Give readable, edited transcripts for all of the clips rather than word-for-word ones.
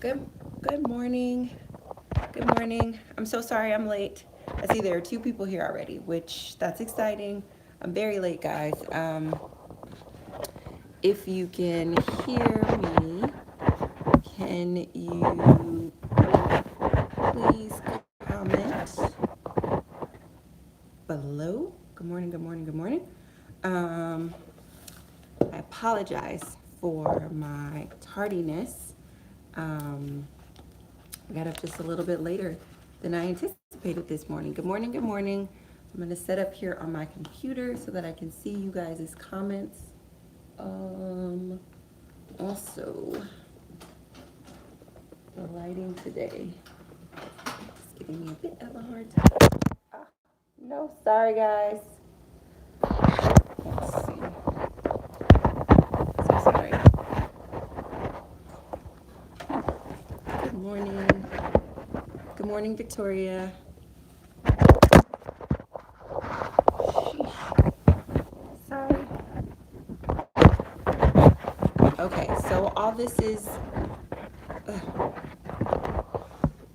Good morning. Good morning. I'm so sorry I'm late. I see there are two people here already, which that's exciting. I'm very late, guys. If you can hear me, can you please comment below? Good morning, good morning, good morning. Um, I apologize for my tardiness. Um, I got up just a little bit later than I anticipated this morning. Good morning, good morning. I'm going to set up here on my computer so that I can see you guys' comments. Also, the lighting today is giving me a bit of a hard time. Ah, no, sorry guys. Let's see. So sorry. Good morning. Good morning, Victoria. Sheesh. Sorry. Okay, so all this is,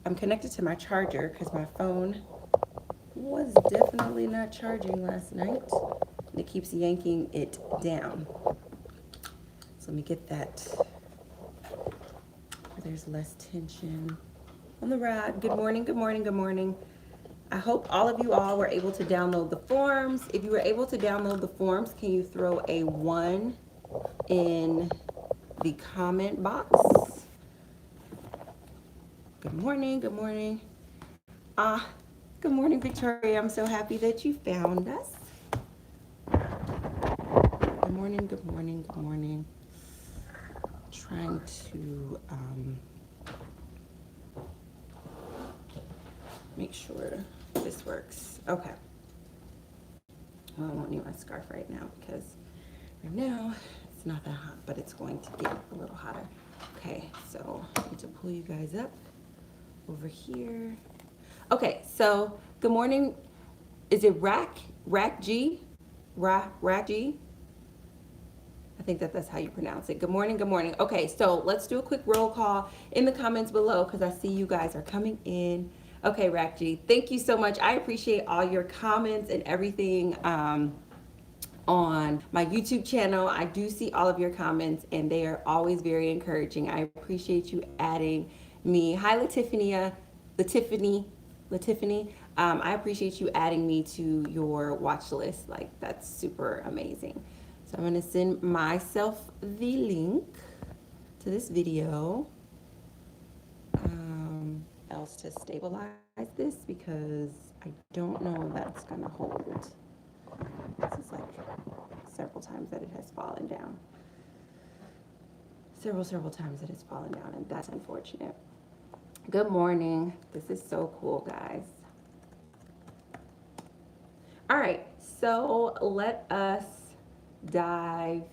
I'm connected to my charger because my phone was definitely not charging last night. And it keeps yanking it down. So let me get that where there's less tension on the rod. Good morning, good morning, good morning. I hope all of you all were able to download the forms. If you were able to download the forms, can you throw a 1 in the comment box? Good morning, good morning. Good morning, Victoria. I'm so happy that you found us. Good morning, good morning, good morning. Trying to make sure this works. Okay. Well, I won't need my scarf right now because right now it's not that hot, but it's going to get a little hotter. Okay, so I need to pull you guys up over here. Okay, so good morning. Is it Rack G? Rack G? I think that's how you pronounce it. Good morning, good morning. Okay, so let's do a quick roll call in the comments below because I see you guys are coming in. Okay, Rakji, thank you so much. I appreciate all your comments and everything on my YouTube channel. I do see all of your comments and they are always very encouraging. I appreciate you adding me. Hi, Latiffania. Latiffany. Latiffany. I appreciate you adding me to your watch list. Like, that's super amazing. So I'm going to send myself the link to this video. Else to stabilize this because I don't know if that's going to hold. This is like several times that it has fallen down. Several times that it's fallen down, and that's unfortunate. Good morning. This is so cool, guys. All right, so let us dive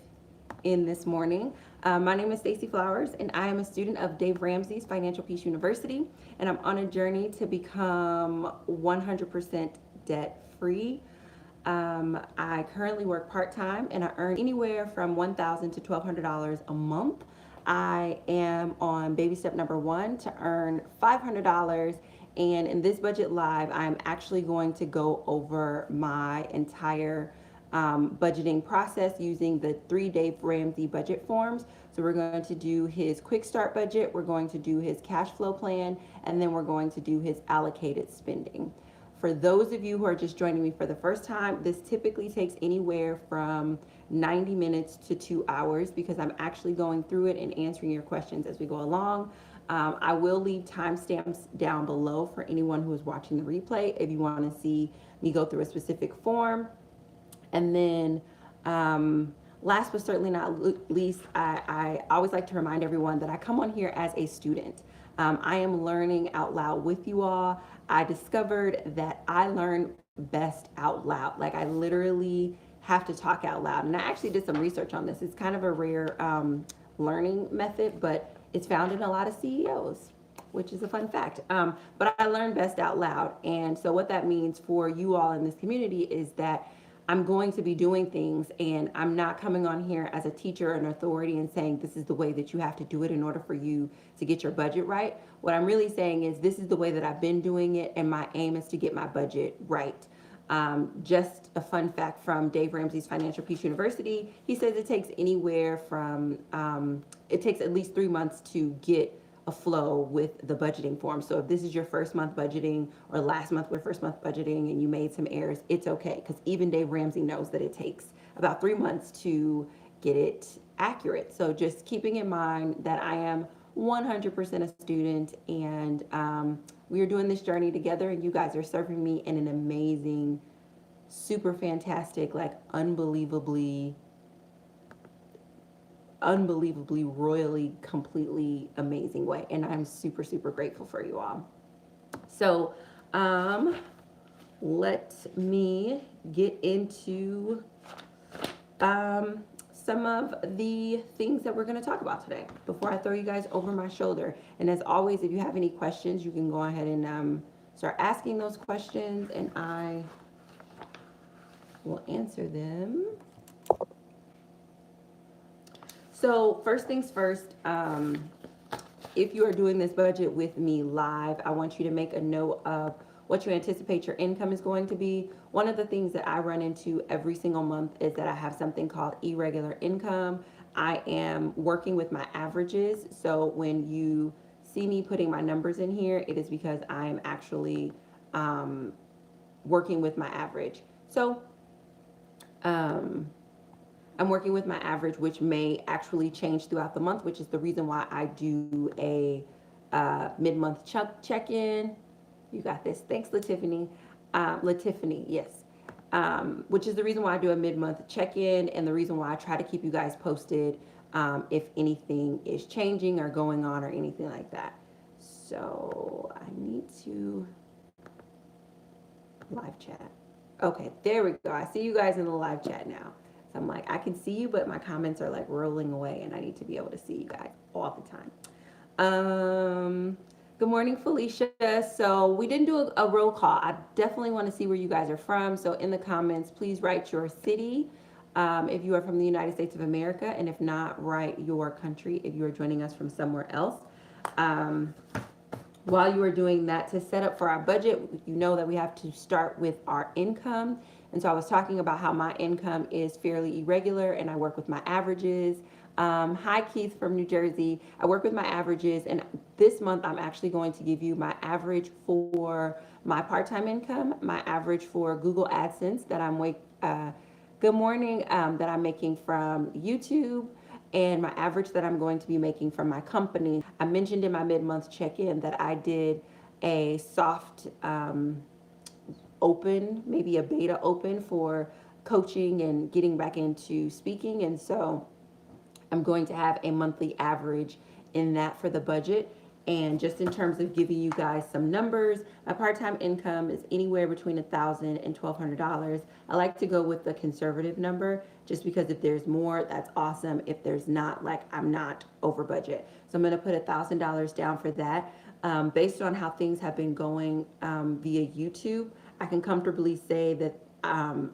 in this morning. My name is Stacey Flowers, and I am a student of Dave Ramsey's Financial Peace University, and I'm on a journey to become 100% debt free. I currently work part-time and I earn anywhere from $1,000 to $1,200 a month. I am on baby step number 1 to earn $500. And in this budget live, I'm actually going to go over my entire budgeting process using the 3 Dave Ramsey budget forms. So we're going to do his Quickstart budget, we're going to do his cash flow plan, and then we're going to do his allocated spending. For those of you who are just joining me for the first time, this typically takes anywhere from 90 minutes to 2 hours because I'm actually going through it and answering your questions as we go along. I will leave timestamps down below for anyone who is watching the replay if you want to see me go through a specific form. And then last but certainly not least, I always like to remind everyone that I come on here as a student. I am learning out loud with you all. I discovered that I learn best out loud. Like, I literally have to talk out loud. And I actually did some research on this. It's kind of a rare learning method, but it's found in a lot of CEOs, which is a fun fact. But I learn best out loud. And so what that means for you all in this community is that I'm going to be doing things, and I'm not coming on here as a teacher or an authority and saying this is the way that you have to do it in order for you to get your budget right. What I'm really saying is this is the way that I've been doing it, and my aim is to get my budget right. Just a fun fact from Dave Ramsey's Financial Peace University. He says it takes anywhere from, it takes at least 3 months to get a flow with the budgeting form. So if this is your first month budgeting or last month or first month budgeting and you made some errors, it's okay. Because even Dave Ramsey knows that it takes about 3 months to get it accurate. So just keeping in mind that I am 100% a student, and we are doing this journey together, and you guys are serving me in an amazing, super fantastic, like unbelievably, royally, completely amazing way. And I'm super, super grateful for you all. So let me get into some of the things that we're going to talk about today before I throw you guys over my shoulder. And as always, if you have any questions, you can go ahead and start asking those questions, and I will answer them. So first things first, if you are doing this budget with me live, I want you to make a note of what you anticipate your income is going to be. One of the things that I run into every single month is that I have something called irregular income. I am working with my averages. So when you see me putting my numbers in here, it is because I am actually working with my average. So I'm working with my average, which may actually change throughout the month, which is the reason why I do a mid-month check-in. You got this. Thanks, Latiffany. Latiffany, yes. Which is the reason why I do a mid-month check-in, and the reason why I try to keep you guys posted if anything is changing or going on or anything like that. So I need to live chat. Okay, there we go. I see you guys in the live chat now. So I'm like, I can see you, but my comments are like rolling away, and I need to be able to see you guys all the time. Good morning, Felicia. So we didn't do a roll call. I definitely want to see where you guys are from. So in the comments, please write your city if you are from the United States of America, and if not, write your country if you are joining us from somewhere else. While you are doing that, to set up for our budget, you know that we have to start with our income. And so I was talking about how my income is fairly irregular, and I work with my averages. Hi, Keith from New Jersey. I work with my averages, and this month I'm actually going to give you my average for my part-time income, my average for Google AdSense that I'm good morning, that I'm making from YouTube, and my average that I'm going to be making from my company. I mentioned in my mid-month check-in that I did a soft open, maybe a beta open for coaching and getting back into speaking, and so I'm going to have a monthly average in that for the budget. And just in terms of giving you guys some numbers, my part-time income is anywhere between $1,000 and $1,200. I like to go with the conservative number just because if there's more, that's awesome. If there's not, like, I'm not over budget. So I'm going to put $1,000 down for that. Based on how things have been going via YouTube, I can comfortably say that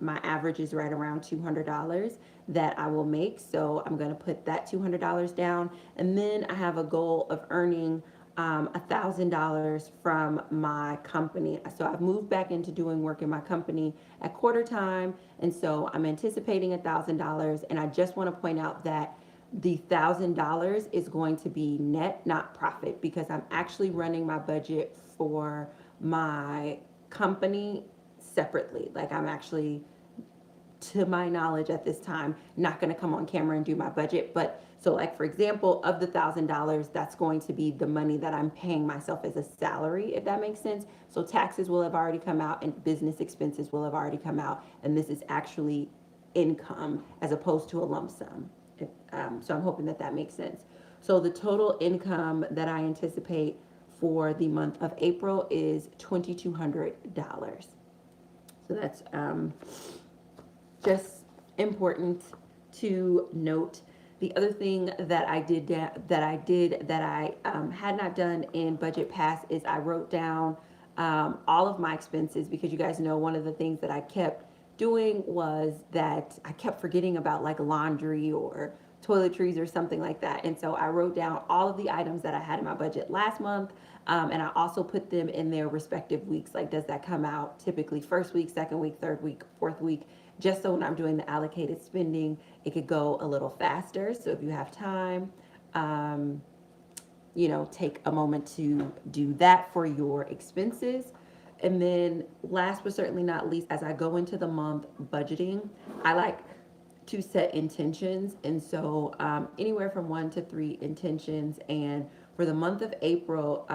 my average is right around $200 that I will make. So I'm going to put that $200 down. And then I have a goal of earning $1,000 from my company. So I've moved back into doing work in my company at quarter time. And so I'm anticipating $1,000. And I just want to point out that the $1,000 is going to be net, not profit, because I'm actually running my budget for my company separately. Like, I'm actually, to my knowledge at this time, not going to come on camera and do my budget. But so, like, for example, of the $1,000, that's going to be the money that I'm paying myself as a salary, if that makes sense. So taxes will have already come out and business expenses will have already come out, and this is actually income as opposed to a lump sum. So I'm hoping that that makes sense. So the total income that I anticipate for the month of April is $2,200. So that's just important to note. The other thing that I had not done in Budget Pass is I wrote down all of my expenses, because you guys know one of the things that I kept doing was that I kept forgetting about like laundry or toiletries or something like that. And so I wrote down all of the items that I had in my budget last month. And I also put them in their respective weeks. Like, does that come out typically first week, second week, third week, fourth week? Just so when I'm doing the allocated spending, it could go a little faster. So if you have time, um, take a moment to do that for your expenses. And then last but certainly not least, as I go into the month budgeting, I like to set intentions. And so anywhere from 1 to 3 intentions. And for the month of April,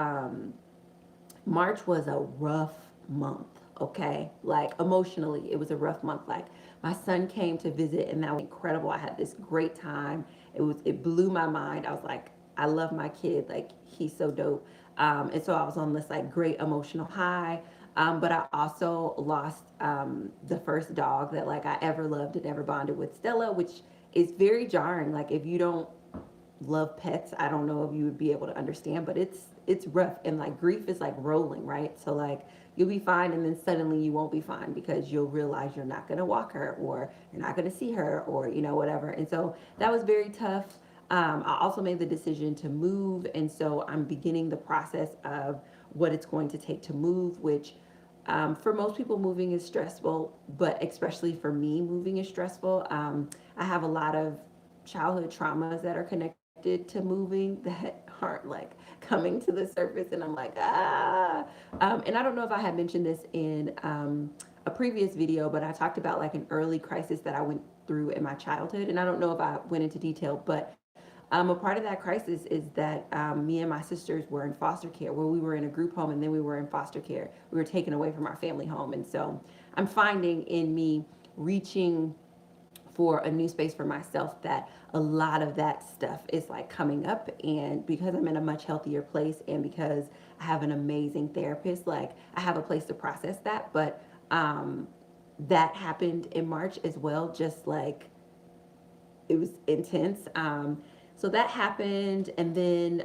March was a rough month, okay? Like emotionally, it was a rough month. Like my son came to visit and that was incredible. I had this great time. It blew my mind. I was like, I love my kid. Like he's so dope. And so I was on this like great emotional high. But I also lost the first dog that like I ever loved and ever bonded with, Stella, which is very jarring. Like if you don't love pets, I don't know if you would be able to understand, but it's rough. And like grief is like rolling, right? So like you'll be fine and then suddenly you won't be fine because you'll realize you're not going to walk her or you're not going to see her or whatever. And so that was very tough. I also made the decision to move, and so I'm beginning the process of what it's going to take to move, which for most people moving is stressful, but especially for me moving is stressful. I have a lot of childhood traumas that are connected to moving that aren't like coming to the surface, and I'm like, ah. And I don't know if I had mentioned this in a previous video, but I talked about like an early crisis that I went through in my childhood, and I don't know if I went into detail, but a part of that crisis is that me and my sisters were in foster care, where we were in a group home and then we were in foster care. We were taken away from our family home. And so I'm finding in me reaching for a new space for myself that a lot of that stuff is like coming up. And because I'm in a much healthier place and because I have an amazing therapist, like I have a place to process that. But that happened in March as well, just like it was intense. So that happened. And then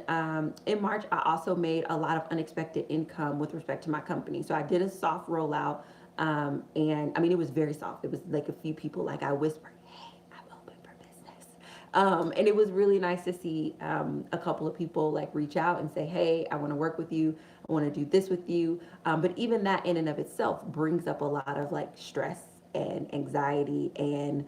in March, I also made a lot of unexpected income with respect to my company. So I did a soft rollout. And I mean, it was very soft. It was like a few people, like I whispered, hey, I'm open for business. And it was really nice to see a couple of people like reach out and say, hey, I want to work with you. I want to do this with you. But even that in and of itself brings up a lot of like stress and anxiety and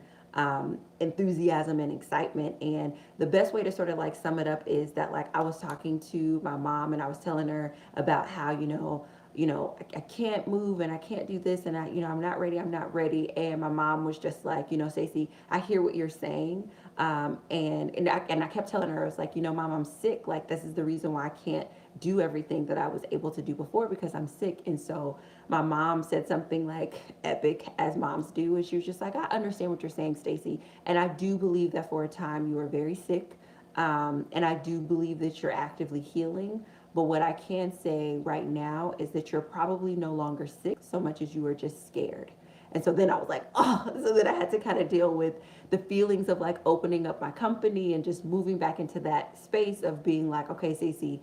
enthusiasm and excitement. And the best way to sort of like sum it up is that like I was talking to my mom and I was telling her about how, I can't move and I can't do this and I'm not ready, I'm not ready. And my mom was just like, Stacey, I hear what you're saying. And I kept telling her, I was like, mom, I'm sick. Like, this is the reason why I can't do everything that I was able to do before because I'm sick. And so my mom said something like epic as moms do. And she was just like, I understand what you're saying, Stacey. And I do believe that for a time you were very sick. And I do believe that you're actively healing. But what I can say right now is that you're probably no longer sick so much as you were just scared. And so then I was like, oh, so then I had to kind of deal with the feelings of like opening up my company and just moving back into that space of being like, okay, Stacey,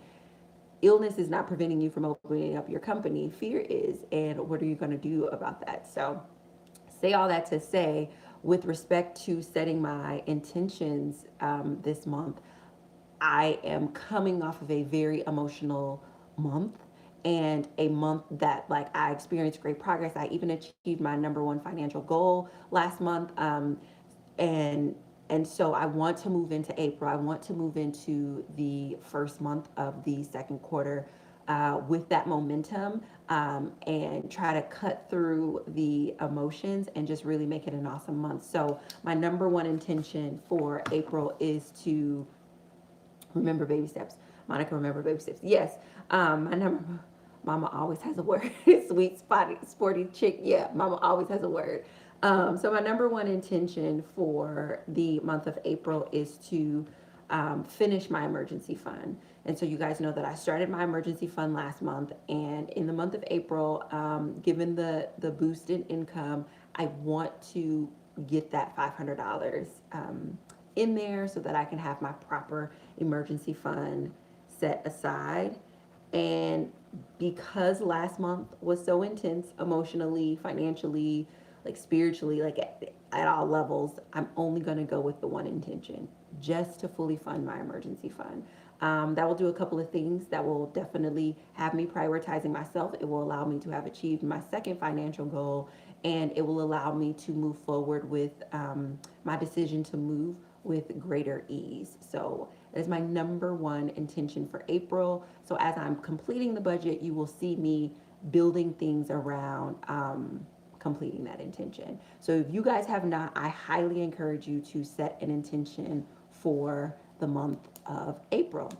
illness is not preventing you from opening up your company. Fear is. And what are you going to do about that? So, say all that to say, with respect to setting my intentions this month, I am coming off of a very emotional month and a month that like I experienced great progress. I even achieved my number one financial goal last month. And and so I want to move into April. I want to move into the first month of the second quarter with that momentum and try to cut through the emotions and just really make it an awesome month. So my number one intention for April is to remember baby steps. Monica, remember baby steps. Yes. My number. Mama always has a word. Sweet, spotty, sporty chick. Yeah, Mama always has a word. So my number one intention for the month of April is to finish my emergency fund. And so you guys know that I started my emergency fund last month, and in the month of April, given the boost in income, I want to get that $500 in there so that I can have my proper emergency fund set aside. And because last month was so intense emotionally, financially, like spiritually, like at all levels, I'm only going to go with the one intention, just to fully fund my emergency fund. That will do a couple of things that will definitely have me prioritizing myself. It will allow me to have achieved my second financial goal, and it will allow me to move forward with my decision to move with greater ease. So that is my number one intention for April. So as I'm completing the budget, you will see me building things around completing that intention. So if you guys have not, I highly encourage you to set an intention for the month of April.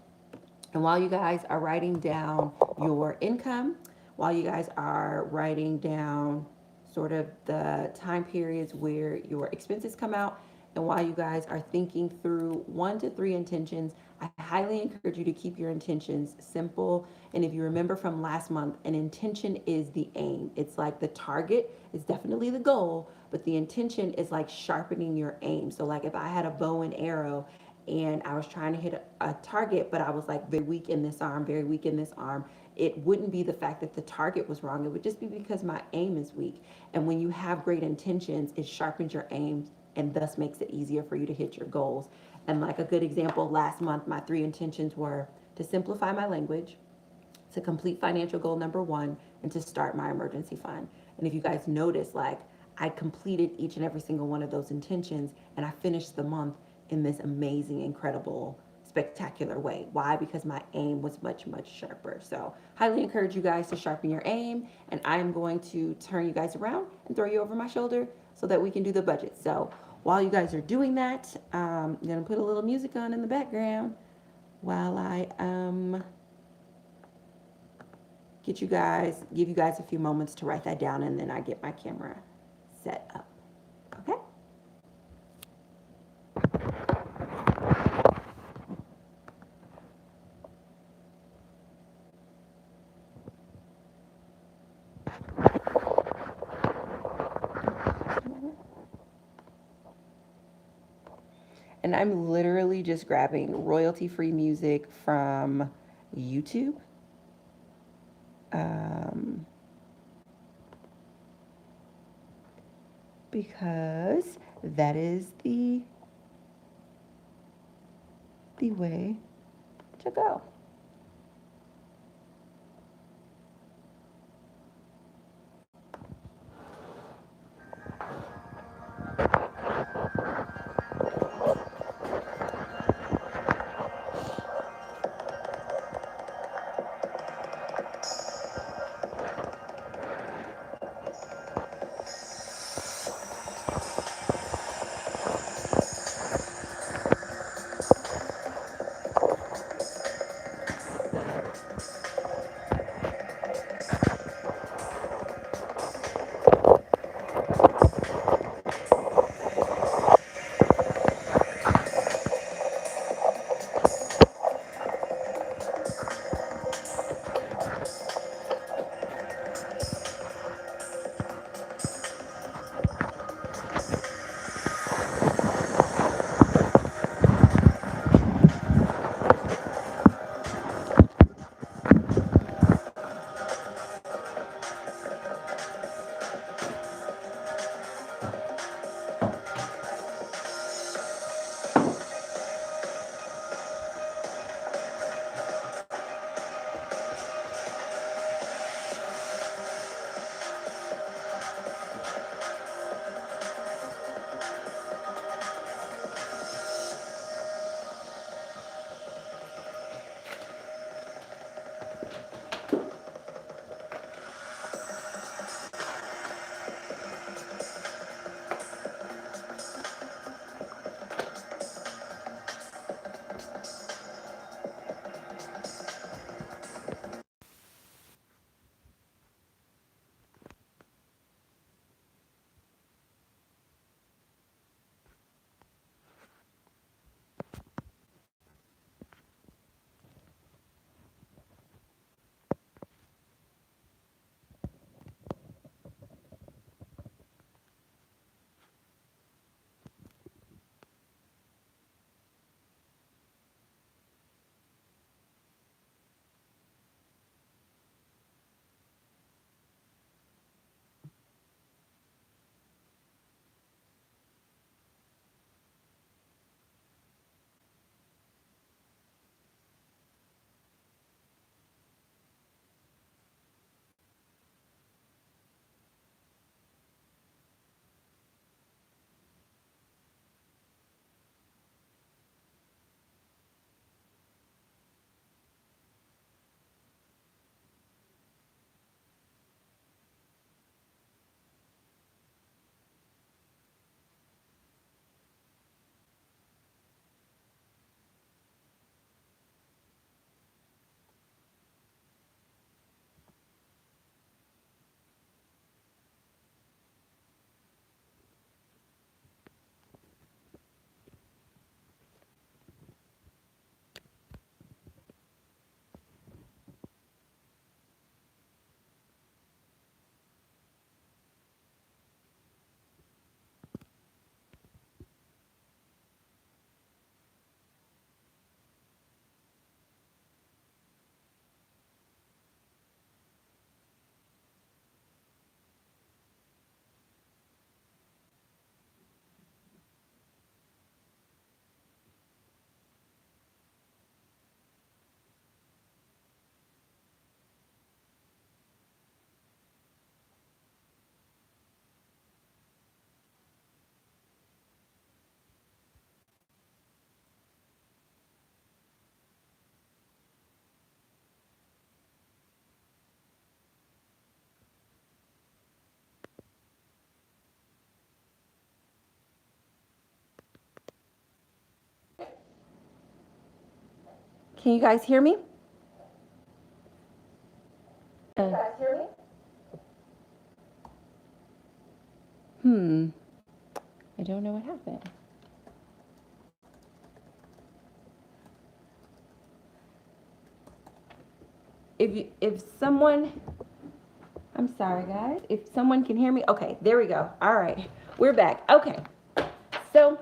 And while you guys are writing down your income, while you guys are writing down sort of the time periods where your expenses come out, and while you guys are thinking through 1 to 3 intentions, I highly encourage you to keep your intentions simple. And if you remember from last month, an intention is the aim. It's like the target is definitely the goal, but the intention is like sharpening your aim. So, like if I had a bow and arrow and I was trying to hit a target, but I was like very weak in this arm, very weak in this arm, it wouldn't be the fact that the target was wrong. It would just be because my aim is weak. And when you have great intentions, it sharpens your aim and thus makes it easier for you to hit your goals. And like a good example, last month, my 3 intentions were to simplify my language, to complete financial goal number 1, and to start my emergency fund. And if you guys notice, like I completed each and every single one of those intentions, and I finished the month in this amazing, incredible, spectacular way. Why? Because my aim was much, much sharper. So highly encourage you guys to sharpen your aim, and I am going to turn you guys around and throw you over my shoulder so that we can do the budget. So while you guys are doing that, I'm gonna put a little music on in the background while I give you guys a few moments to write that down, and then I get my camera set up. Okay? And I'm literally just grabbing royalty-free music from YouTube. Because that is the way to go. Can you guys hear me? Can you guys hear me? I don't know what happened. If someone, I'm sorry guys, if someone can hear me, okay, there we go. All right, we're back. Okay, so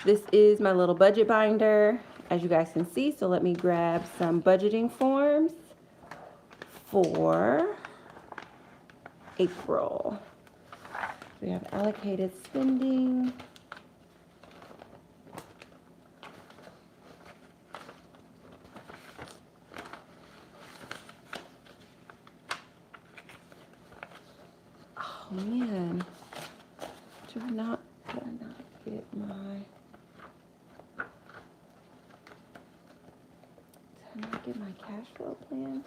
this is my little budget binder, as you guys can see. So let me grab some budgeting forms for April. We have allocated spending. Oh man, did I not get my cash flow plan?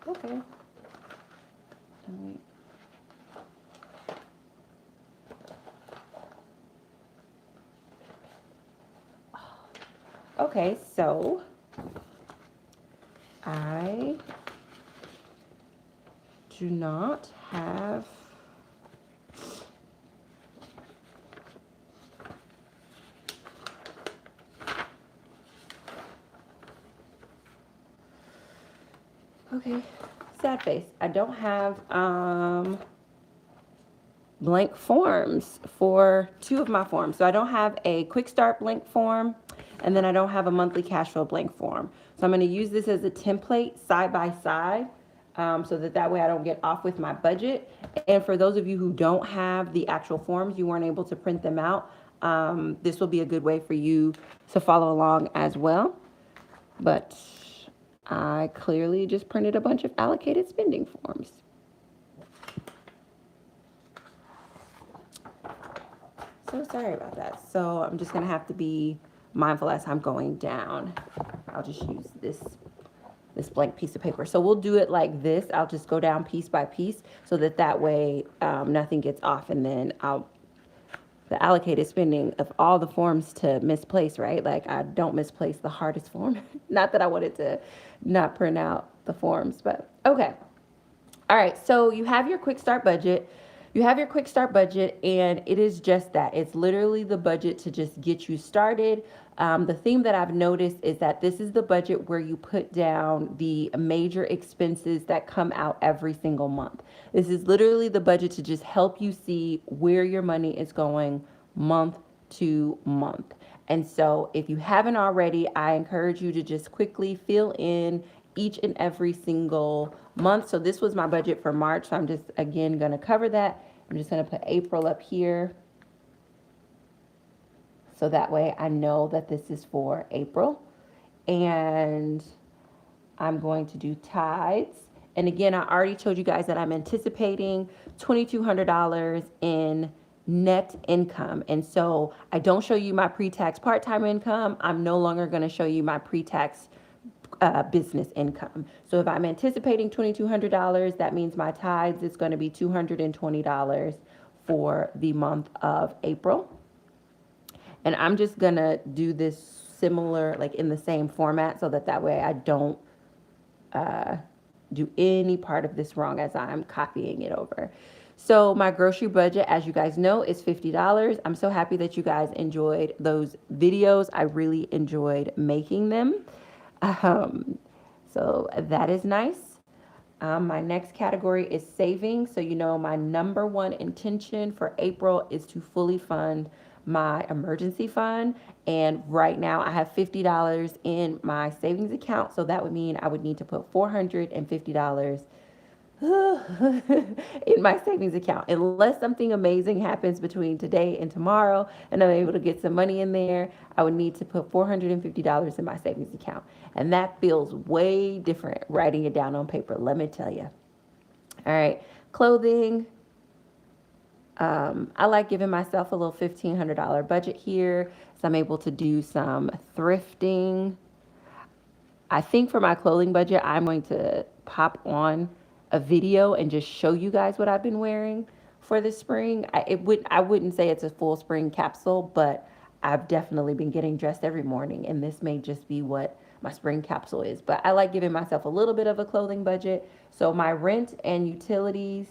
Okay. Wait. Okay, so I do not have okay, sad face. I don't have blank forms for 2 of my forms. So I don't have a Quickstart blank form, and then I don't have a monthly cash flow blank form. So I'm going to use this as a template side by side, so that way I don't get off with my budget. And for those of you who don't have the actual forms, you weren't able to print them out, this will be a good way for you to follow along as well. But I clearly just printed a bunch of allocated spending forms. So sorry about that. So I'm just gonna have to be mindful as I'm going down. I'll just use this blank piece of paper. So we'll do it like this. I'll just go down piece by piece so that way nothing gets off, and then the allocated spending of all the forms to misplace, right? Like I don't misplace the hardest form. Not that I wanted to not print out the forms, but okay. All right, so you have your quick start budget. You have your quick start budget, and it is just that. It's literally the budget to just get you started. The theme that I've noticed is that this is the budget where you put down the major expenses that come out every single month. This is literally the budget to just help you see where your money is going month to month. And so if you haven't already, I encourage you to just quickly fill in each and every single month. So this was my budget for March. So I'm just, again, going to cover that. I'm just going to put April up here. So that way I know that this is for April. And I'm going to do tithes. And again, I already told you guys that I'm anticipating $2,200 in net income. And so I don't show you my pre-tax part-time income. I'm no longer going to show you my pre-tax business income. So if I'm anticipating $2,200, that means my tithes is going to be $220 for the month of April. And I'm just going to do this similar, like in the same format, so that way I don't do any part of this wrong as I'm copying it over. So my grocery budget, as you guys know, is $50. I'm so happy that you guys enjoyed those videos. I really enjoyed making them. So that is nice. My next category is savings. So, you know, my number one intention for April is to fully fund my emergency fund. And right now I have $50 in my savings account. So that would mean I would need to put $450 in my savings account, unless something amazing happens between today and tomorrow and I'm able to get some money in there. I would need to put $450 in my savings account, and that feels way different writing it down on paper, let me tell you. All right, clothing. I like giving myself a little $1,500 budget here, so I'm able to do some thrifting. I think for my clothing budget, I'm going to pop on a video and just show you guys what I've been wearing for this spring. I wouldn't say it's a full spring capsule, but I've definitely been getting dressed every morning, and this may just be what my spring capsule is. But I like giving myself a little bit of a clothing budget. So my rent and utilities,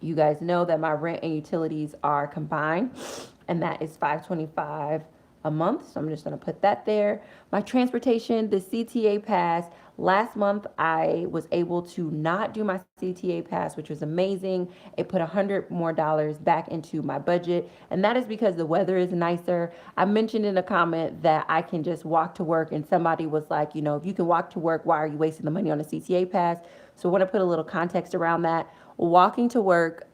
you guys know that my rent and utilities are combined, and that is $525 a month. So I'm just going to put that there. My transportation, the CTA pass. Last month, I was able to not do my CTA pass, which was amazing. It put $100 more back into my budget, and that is because the weather is nicer. I mentioned in a comment that I can just walk to work, and somebody was like, you know, if you can walk to work, why are you wasting the money on a CTA pass? So I want to put a little context around that. Walking to work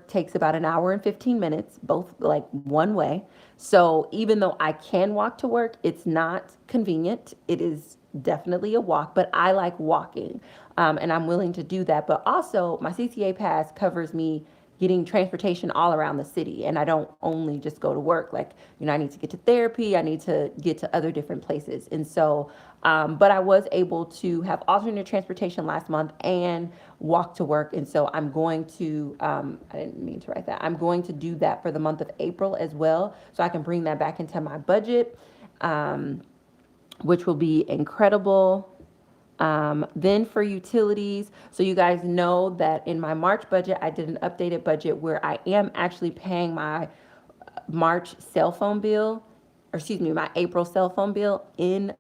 takes about an hour and 15 minutes, both like one way. So even though I can walk to work, it's not convenient. It is definitely a walk, but I like walking, and I'm willing to do that. But also, my CTA pass covers me getting transportation all around the city, and I don't only just go to work. Like, you know, I need to get to therapy, I need to get to other different places. And so but I was able to have alternate transportation last month and walk to work. And so I'm going to, I didn't mean to write that. I'm going to do that for the month of April as well. So I can bring that back into my budget, which will be incredible. Then for utilities, so you guys know that in my March budget, I did an updated budget where I am actually paying my March cell phone bill, or excuse me, my April cell phone bill in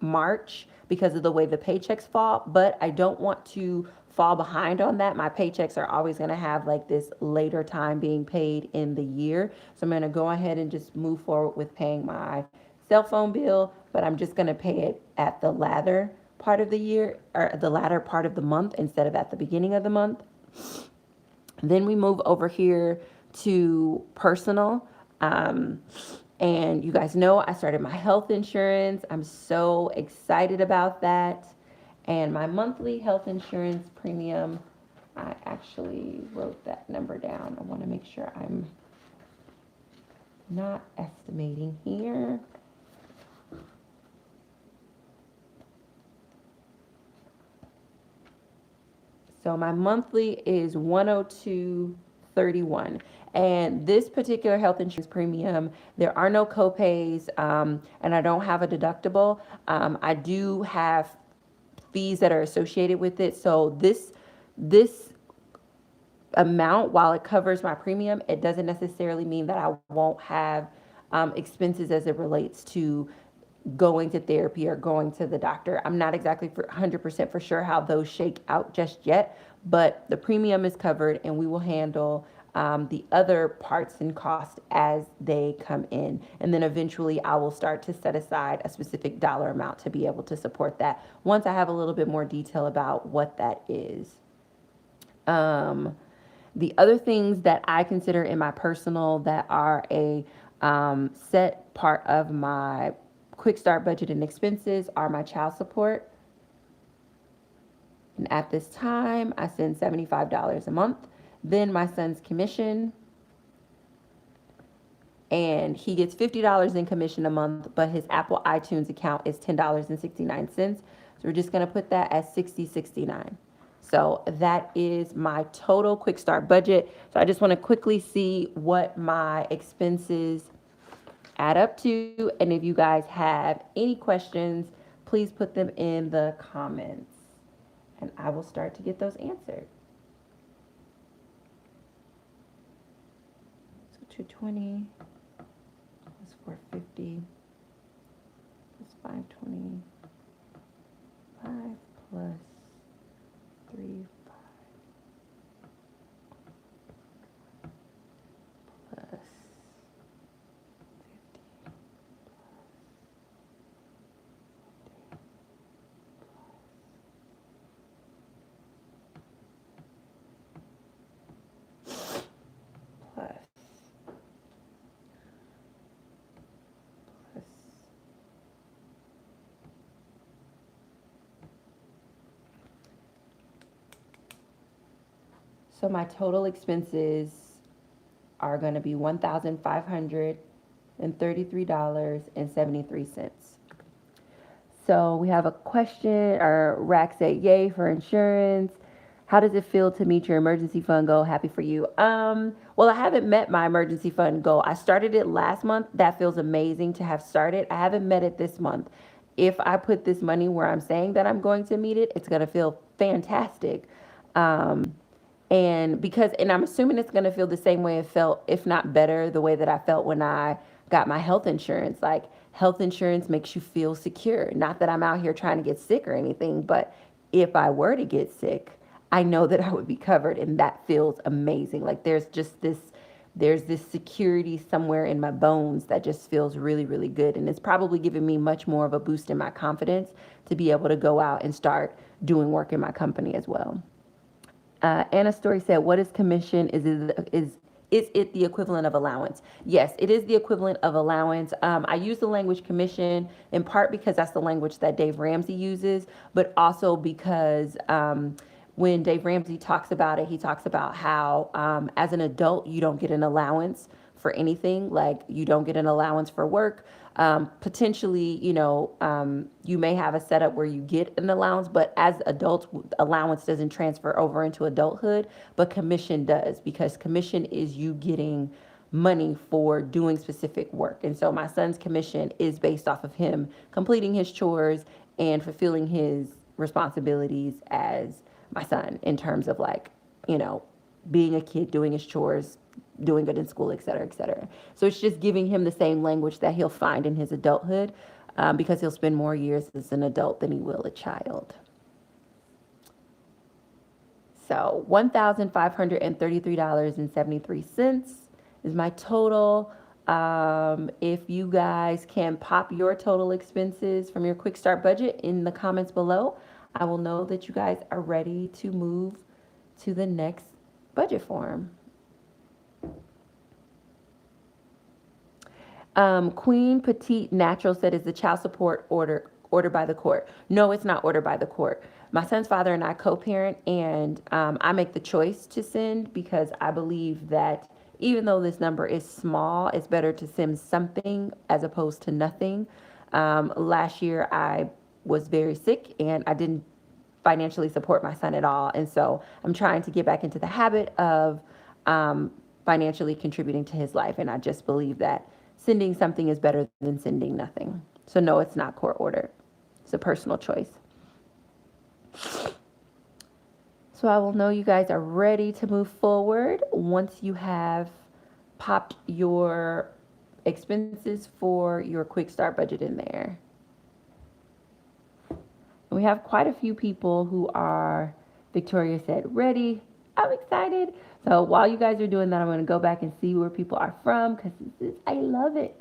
March because of the way the paychecks fall, but I don't want to fall behind on that. My paychecks are always going to have like this later time being paid in the year. So I'm going to go ahead and just move forward with paying my cell phone bill, but I'm just going to pay it at the latter part of the year, or the latter part of the month, instead of at the beginning of the month. Then we move over here to personal. And you guys know I started my health insurance. I'm so excited about that. And my monthly health insurance premium, I actually wrote that number down. I want to make sure I'm not estimating here. So my monthly is $102.31. And this particular health insurance premium, there are no copays, and I don't have a deductible. I do have fees that are associated with it. So this amount, while it covers my premium, it doesn't necessarily mean that I won't have expenses as it relates to going to therapy or going to the doctor. I'm not exactly 100% for sure how those shake out just yet, but the premium is covered, and we will handle the other parts and costs as they come in. And then eventually I will start to set aside a specific dollar amount to be able to support that once I have a little bit more detail about what that is. The other things that I consider in my personal that are a set part of my Quickstart budget and expenses are my child support. And at this time, I send $75 a month. Then my son's commission, and he gets $50 in commission a month, but his Apple iTunes account is $10.69. So we're just going to put that as $60.69. So that is my total Quickstart budget. So I just want to quickly see what my expenses add up to. And if you guys have any questions, please put them in the comments, and I will start to get those answered. So 220 plus 450 plus 525 plus 3 plus So my total expenses are going to be $1,533.73. So we have a question, or Rack said, yay for insurance. How does it feel to meet your emergency fund goal? Happy for you. Well, I haven't met my emergency fund goal. I started it last month. That feels amazing to have started. I haven't met it this month. If I put this money where I'm saying that I'm going to meet it, it's going to feel fantastic. Um, and I'm assuming it's going to feel the same way it felt, if not better, the way that I felt when I got my health insurance. Like, health insurance makes you feel secure. Not that I'm out here trying to get sick or anything, but if I were to get sick, I know that I would be covered, and that feels amazing. Like, there's this security somewhere in my bones that just feels really, really good. And it's probably given me much more of a boost in my confidence to be able to go out and start doing work in my company as well. Anna Story said, "What is commission? Is it the equivalent of allowance?" Yes, it is the equivalent of allowance. I use the language commission in part because that's the language that Dave Ramsey uses, but also because when Dave Ramsey talks about it, he talks about how as an adult, you don't get an allowance for anything. Like, you don't get an allowance for work. Potentially, you may have a setup where you get an allowance, but as adults, allowance doesn't transfer over into adulthood, but commission does, because commission is you getting money for doing specific work. And so my son's commission is based off of him completing his chores and fulfilling his responsibilities as my son, in terms of, like, being a kid, doing his chores, doing good in school, et cetera, et cetera. So it's just giving him the same language that he'll find in his adulthood, because he'll spend more years as an adult than he will a child. So $1,533.73 is my total. If you guys can pop your total expenses from your Quickstart budget in the comments below, I will know that you guys are ready to move to the next budget form. Queen Petite Natural said, "Is the child support ordered by the court?" No, it's not ordered by the court. My son's father and I co-parent, and I make the choice to send, because I believe that even though this number is small, it's better to send something as opposed to nothing. Last year, I was very sick, and I didn't financially support my son at all. And so I'm trying to get back into the habit of financially contributing to his life. And I just believe that sending something is better than sending nothing. So no, it's not court ordered. It's a personal choice. So I will know you guys are ready to move forward once you have popped your expenses for your quick start budget in there. And we have quite a few people who are, Victoria said, ready. I'm excited. So while you guys are doing that, I'm going to go back and see where people are from, because I love it.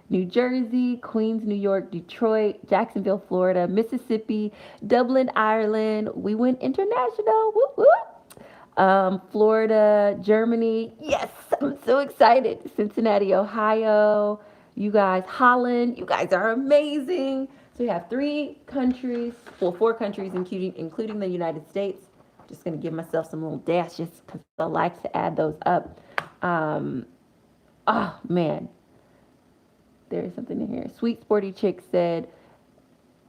New Jersey, Queens, New York, Detroit, Jacksonville, Florida, Mississippi, Dublin, Ireland. We went international. Whoop, whoop. Florida, Germany. Yes, I'm so excited. Cincinnati, Ohio. You guys, Holland. You guys are amazing. So we have 4 countries, including the United States. Just going to give myself some little dashes because I like to add those up. Oh, man. There's something in here. Sweet Sporty Chick said,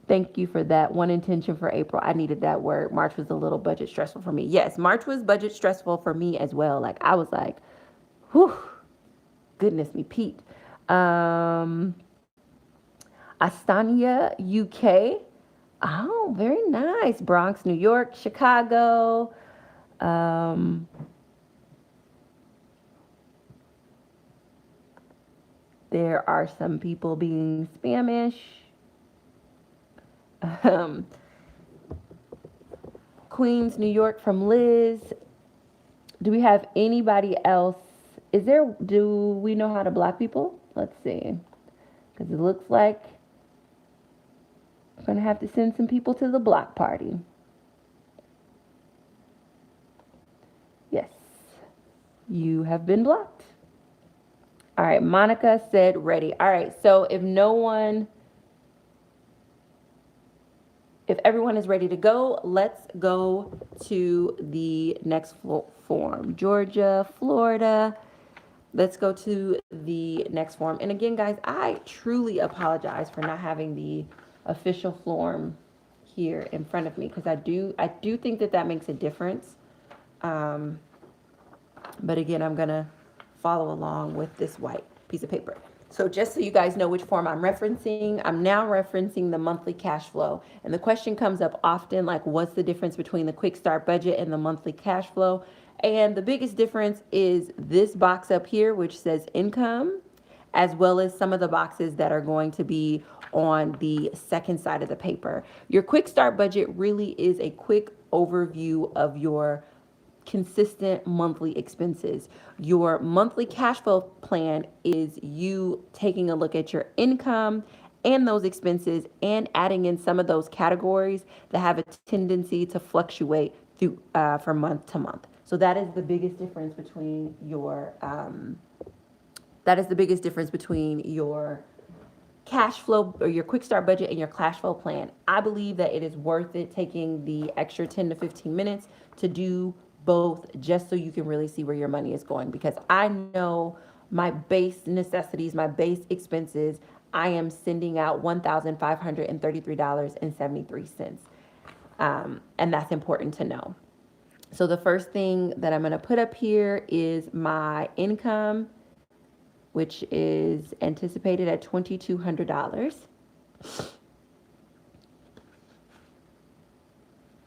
"Thank you for that. One intention for April." I needed that word. March was a little budget stressful for me. Yes, March was budget stressful for me as well. Like, I was like, whew, goodness me, Pete. Astania, UK. Oh, very nice. Bronx, New York, Chicago. There are some people being Spanish. Queens, New York from Liz. Do we have anybody else? Do we know how to block people? Let's see. Because it looks like I'm going to have to send some people to the block party. Yes. You have been blocked. All right. Monica said ready. All right. So if everyone is ready to go, let's go to the next form. Georgia, Florida. Let's go to the next form. And again, guys, I truly apologize for not having the official form here in front of me, because I do think that makes a difference. But again, I'm gonna follow along with this white piece of paper. So just so you guys know which form I'm referencing, I'm now referencing the monthly cash flow. And the question comes up often, like, what's the difference between the Quickstart budget and the monthly cash flow? And the biggest difference is this box up here, which says income, as well as some of the boxes that are going to be on the second side of the paper. Your Quickstart budget really is a quick overview of your consistent monthly expenses. Your monthly cash flow plan is you taking a look at your income and those expenses and adding in some of those categories that have a tendency to fluctuate through from month to month. So that is the biggest difference between your cash flow or your quick start budget and your cash flow plan. I believe that it is worth it taking the extra 10 to 15 minutes to do both, just so you can really see where your money is going, because I know my base necessities, my base expenses, I am sending out $1,533.73. And that's important to know. So the first thing that I'm going to put up here is my income, which is anticipated at $2,200.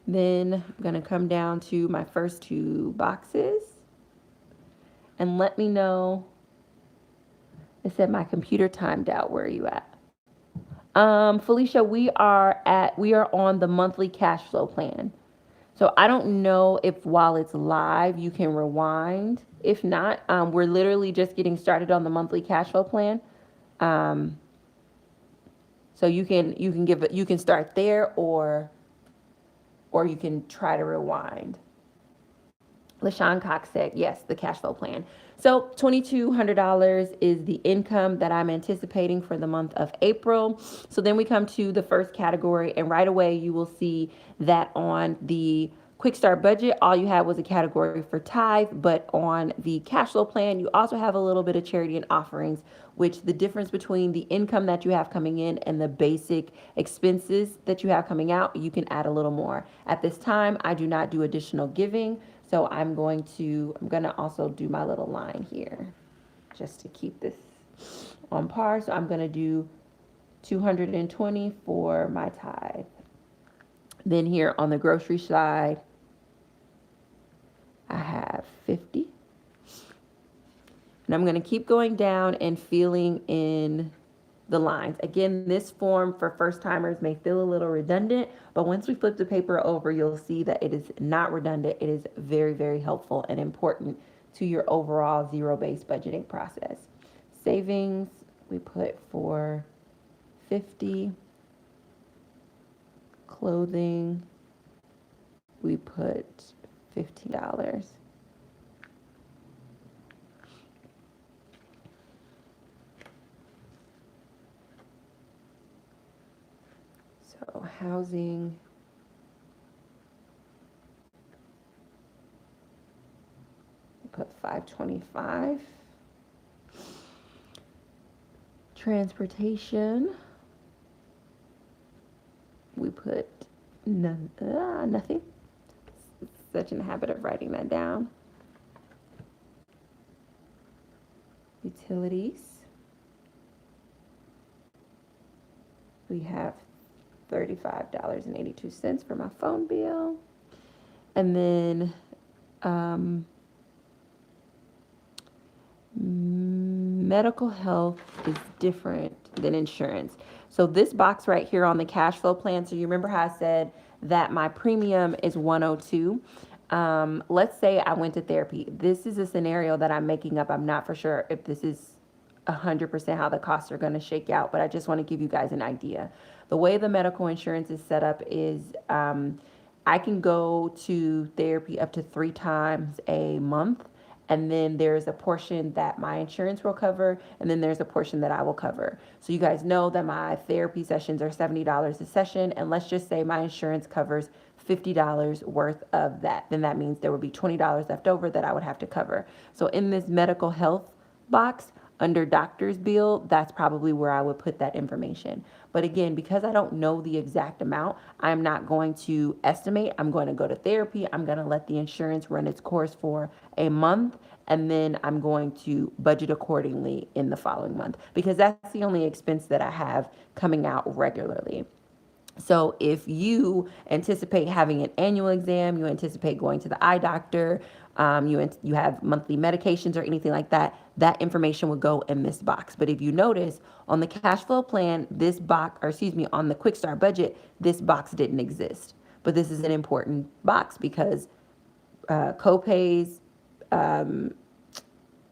Then I'm going to come down to my first two boxes and let me know. It said my computer timed out. Where are you at? Felicia, we are on the monthly cash flow plan. So I don't know if while it's live, you can rewind. If not, we're literally just getting started on the monthly cash flow plan. So you can start there, or you can try to rewind. LaShawn Cox said, yes, the cash flow plan. So $2,200 is the income that I'm anticipating for the month of April. So then we come to the first category, and right away you will see that on the Quick Start budget, all you had was a category for tithe, but on the cash flow plan, you also have a little bit of charity and offerings, which the difference between the income that you have coming in and the basic expenses that you have coming out, you can add a little more. At this time, I do not do additional giving, so I'm gonna also do my little line here just to keep this on par. So I'm gonna do 220 for my tithe. Then here on the grocery side, I have 50. And I'm going to keep going down and filling in the lines. Again, this form for first timers may feel a little redundant, but once we flip the paper over, you'll see that it is not redundant. It is very, very helpful and important to your overall zero-based budgeting process. Savings, we put for 50. Clothing, we put $15. So housing, we put $525. Transportation, we put nothing. Such in the habit of writing that down. Utilities, we have $35.82 for my phone bill. And then medical health is different than insurance. So this box right here on the cash flow plan, so you remember how I said that my premium is 102. Let's say I went to therapy. This is a scenario that I'm making up. I'm not for sure if this is 100% how the costs are going to shake out, but I just want to give you guys an idea. The way the medical insurance is set up is I can go to therapy up to 3 times a month. And then there's a portion that my insurance will cover, and then there's a portion that I will cover. So you guys know that my therapy sessions are $70 a session, and let's just say my insurance covers $50 worth of that. Then that means there would be $20 left over that I would have to cover. So in this medical health box, under doctor's bill, that's probably where I would put that information. But again, because I don't know the exact amount, I'm not going to estimate. I'm going to go to therapy. I'm going to let the insurance run its course for a month. And then I'm going to budget accordingly in the following month because that's the only expense that I have coming out regularly. So if you anticipate having an annual exam, you anticipate going to the eye doctor, you have monthly medications or anything like that, that information would go in this box. But if you notice on the cash flow plan, this box, or excuse me, on the Quickstart budget, this box didn't exist. But this is an important box because co-pays,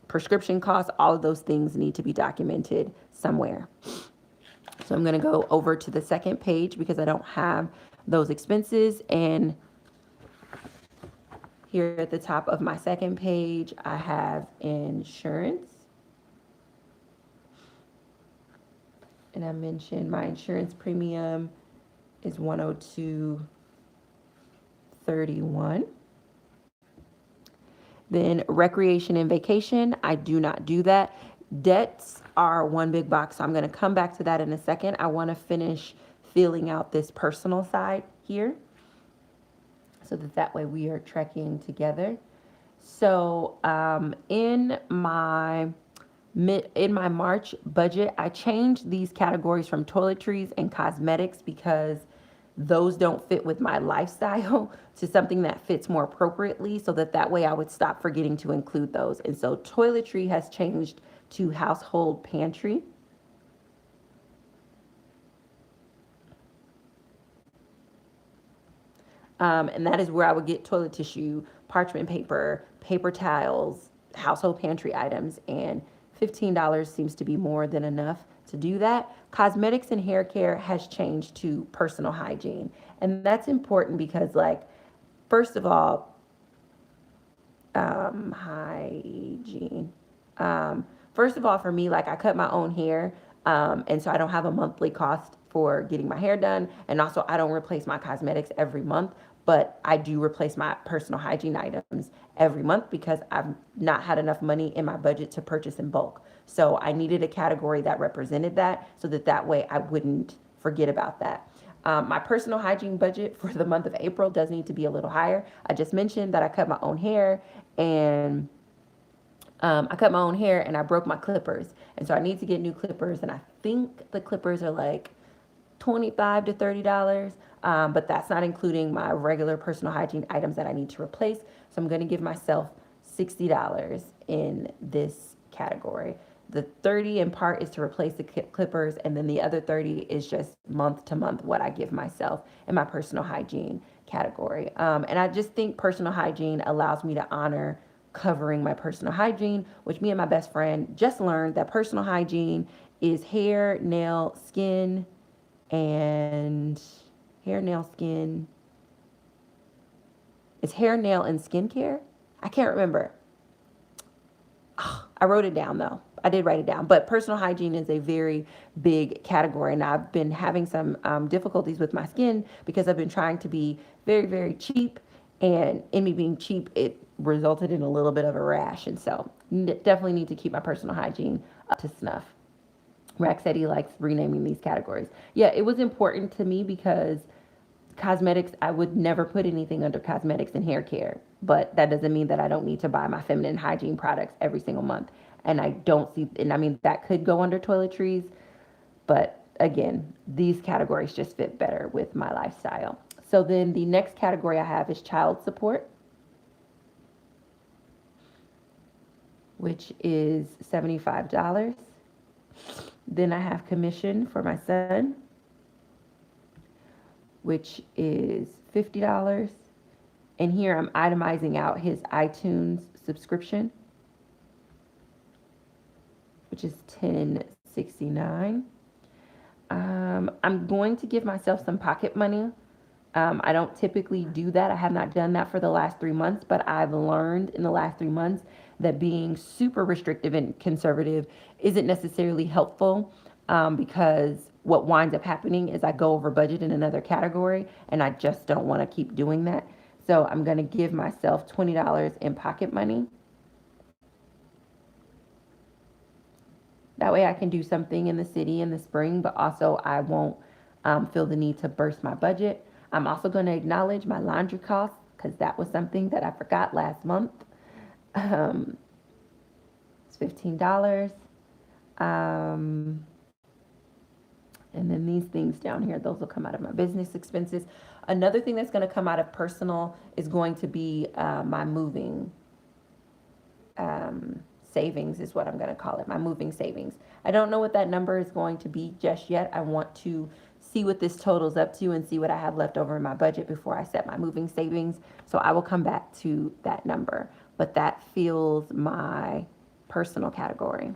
prescription costs, all of those things need to be documented somewhere. So I'm going to go over to the second page because I don't have those expenses. And here at the top of my second page, I have insurance. And I mentioned my insurance premium is $102.31. Then recreation and vacation, I do not do that. Debts are one big box, so I'm going to come back to that in a second. I want to finish filling out this personal side here so that way we are trekking together. So in my March budget, I changed these categories from toiletries and cosmetics because those don't fit with my lifestyle to something that fits more appropriately so that way I would stop forgetting to include those. And so toiletry has changed to household pantry. And that is where I would get toilet tissue, parchment paper, paper towels, household pantry items, and $15 seems to be more than enough to do that. Cosmetics and hair care has changed to personal hygiene. And that's important because, like, first of all, hygiene. First of all, for me, like, I cut my own hair. And so I don't have a monthly cost for getting my hair done. And also I don't replace my cosmetics every month, but I do replace my personal hygiene items every month because I've not had enough money in my budget to purchase in bulk. So I needed a category that represented that so that way I wouldn't forget about that. My personal hygiene budget for the month of April does need to be a little higher. I just mentioned that I cut my own hair and I broke my clippers. And so I need to get new clippers. And I think the clippers are like $25 to $30. But that's not including my regular personal hygiene items that I need to replace. So I'm going to give myself $60 in this category. The 30 in part is to replace the clippers, and then the other 30 is just month to month what I give myself in my personal hygiene category. And I just think personal hygiene allows me to honor covering my personal hygiene, which me and my best friend just learned that personal hygiene is hair, nail, skin, and hair, nail, skin. It's hair, nail, and skincare. I can't remember. I wrote it down though. I did write it down, but personal hygiene is a very big category, and I've been having some difficulties with my skin because I've been trying to be very, very cheap, and in me being cheap, it resulted in a little bit of a rash, and so definitely need to keep my personal hygiene up to snuff. Raxetti likes renaming these categories. Yeah, it was important to me because cosmetics, I would never put anything under cosmetics and hair care, but that doesn't mean that I don't need to buy my feminine hygiene products every single month. And I don't see, and I mean, that could go under toiletries, but again, these categories just fit better with my lifestyle. So then the next category I have is child support, which is $75. Then I have commission for my son, which is $50. And here I'm itemizing out his iTunes subscription, which is $10.69. I'm going to give myself some pocket money. I don't typically do that. I have not done that for the last 3 months, but I've learned in the last 3 months that being super restrictive and conservative isn't necessarily helpful, because what winds up happening is I go over budget in another category, and I just don't want to keep doing that. So I'm going to give myself $20 in pocket money. That way I can do something in the city in the spring, but also I won't feel the need to burst my budget. I'm also going to acknowledge my laundry costs because that was something that I forgot last month. Um, it's $15. Um, and then these things down here, those will come out of my business expenses. Another thing that's going to come out of personal is going to be my moving savings, is what I'm going to call it, my moving savings. I don't know what that number is going to be just yet. I want to see what this totals up to and see what I have left over in my budget before I set my moving savings. So I will come back to that number, but that fills my personal category.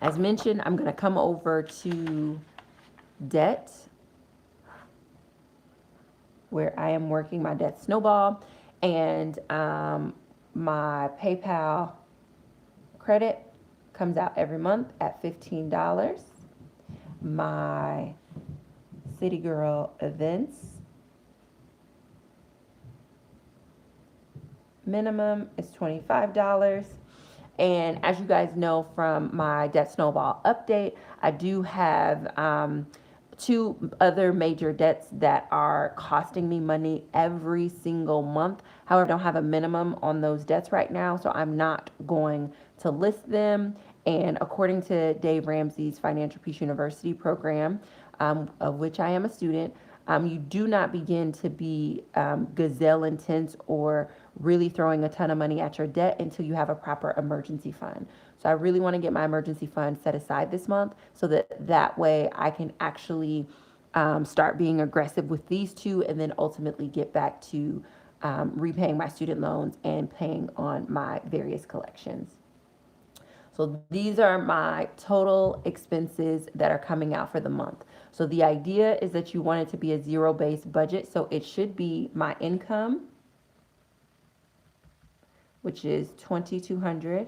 As mentioned, I'm going to come over to debt, where I am working my debt snowball, and my PayPal credit comes out every month at $15. My City Girl events minimum is $25. And as you guys know from my debt snowball update, I do have two other major debts that are costing me money every single month. However, I don't have a minimum on those debts right now, so I'm not going to list them. And according to Dave Ramsey's Financial Peace University program, of which I am a student, you do not begin to be gazelle intense or really throwing a ton of money at your debt until you have a proper emergency fund. So I really want to get my emergency fund set aside this month so that way I can actually start being aggressive with these two, and then ultimately get back to repaying my student loans and paying on my various collections. So these are my total expenses that are coming out for the month. So the idea is that you want it to be a zero-based budget. So it should be my income, which is $2,200,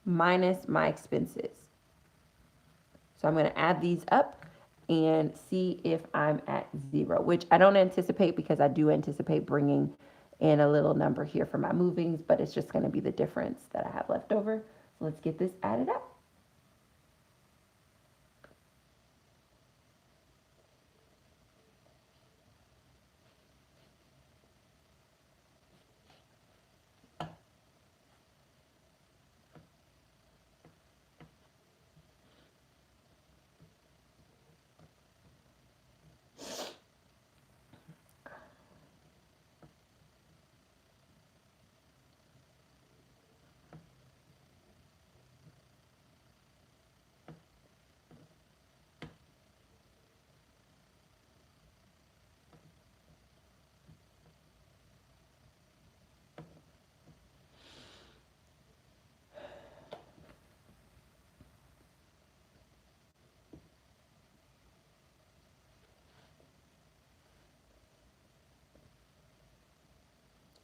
minus my expenses. So I'm going to add these up and see if I'm at zero, which I don't anticipate, because I do anticipate bringing in a little number here for my movings, but it's just going to be the difference that I have left over. So let's get this added up.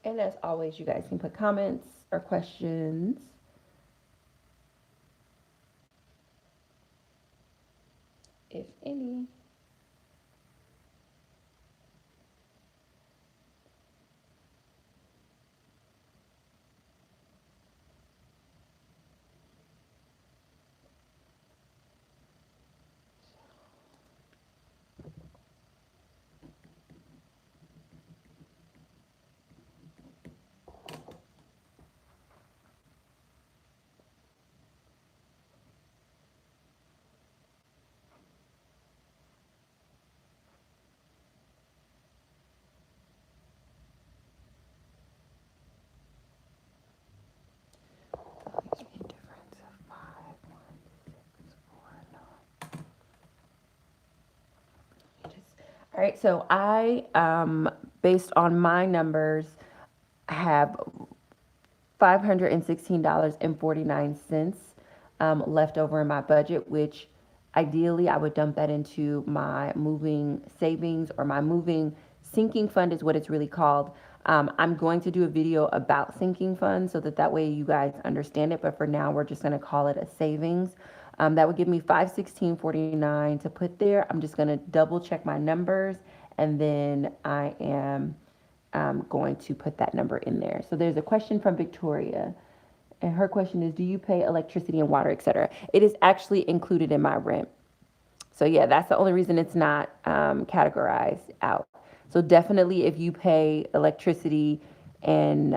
And as always, you guys can put comments or questions, if any. All right, so I, based on my numbers, have $516.49 left over in my budget, which ideally I would dump that into my moving savings, or my moving sinking fund is what it's really called. I'm going to do a video about sinking funds so that way you guys understand it, but for now we're just going to call it a savings. That would give me $516.49 to put there. I'm just going to double check my numbers, and then I am going to put that number in there. So there's a question from Victoria. And her question is, do you pay electricity and water, etc.? It is actually included in my rent. So yeah, that's the only reason it's not categorized out. So definitely, if you pay electricity and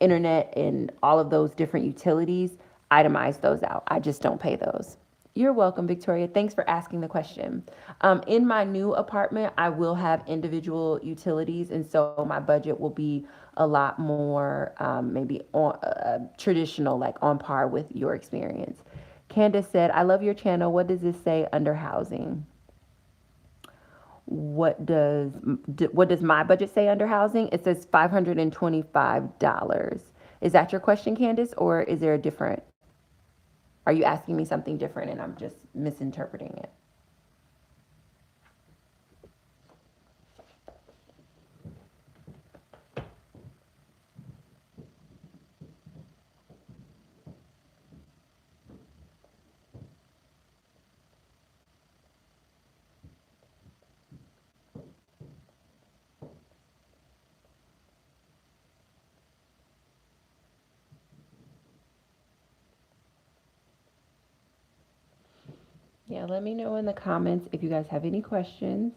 internet and all of those different utilities, itemize those out. I just don't pay those. You're welcome, Victoria. Thanks for asking the question. In my new apartment, I will have individual utilities, and so my budget will be a lot more maybe on traditional, like on par with your experience. Candace said, I love your channel. What does this say under housing? What does what does my budget say under housing? It says $525. Is that your question, Candace, or is there a different? Are you asking me something different and I'm just misinterpreting it? Yeah, let me know in the comments if you guys have any questions.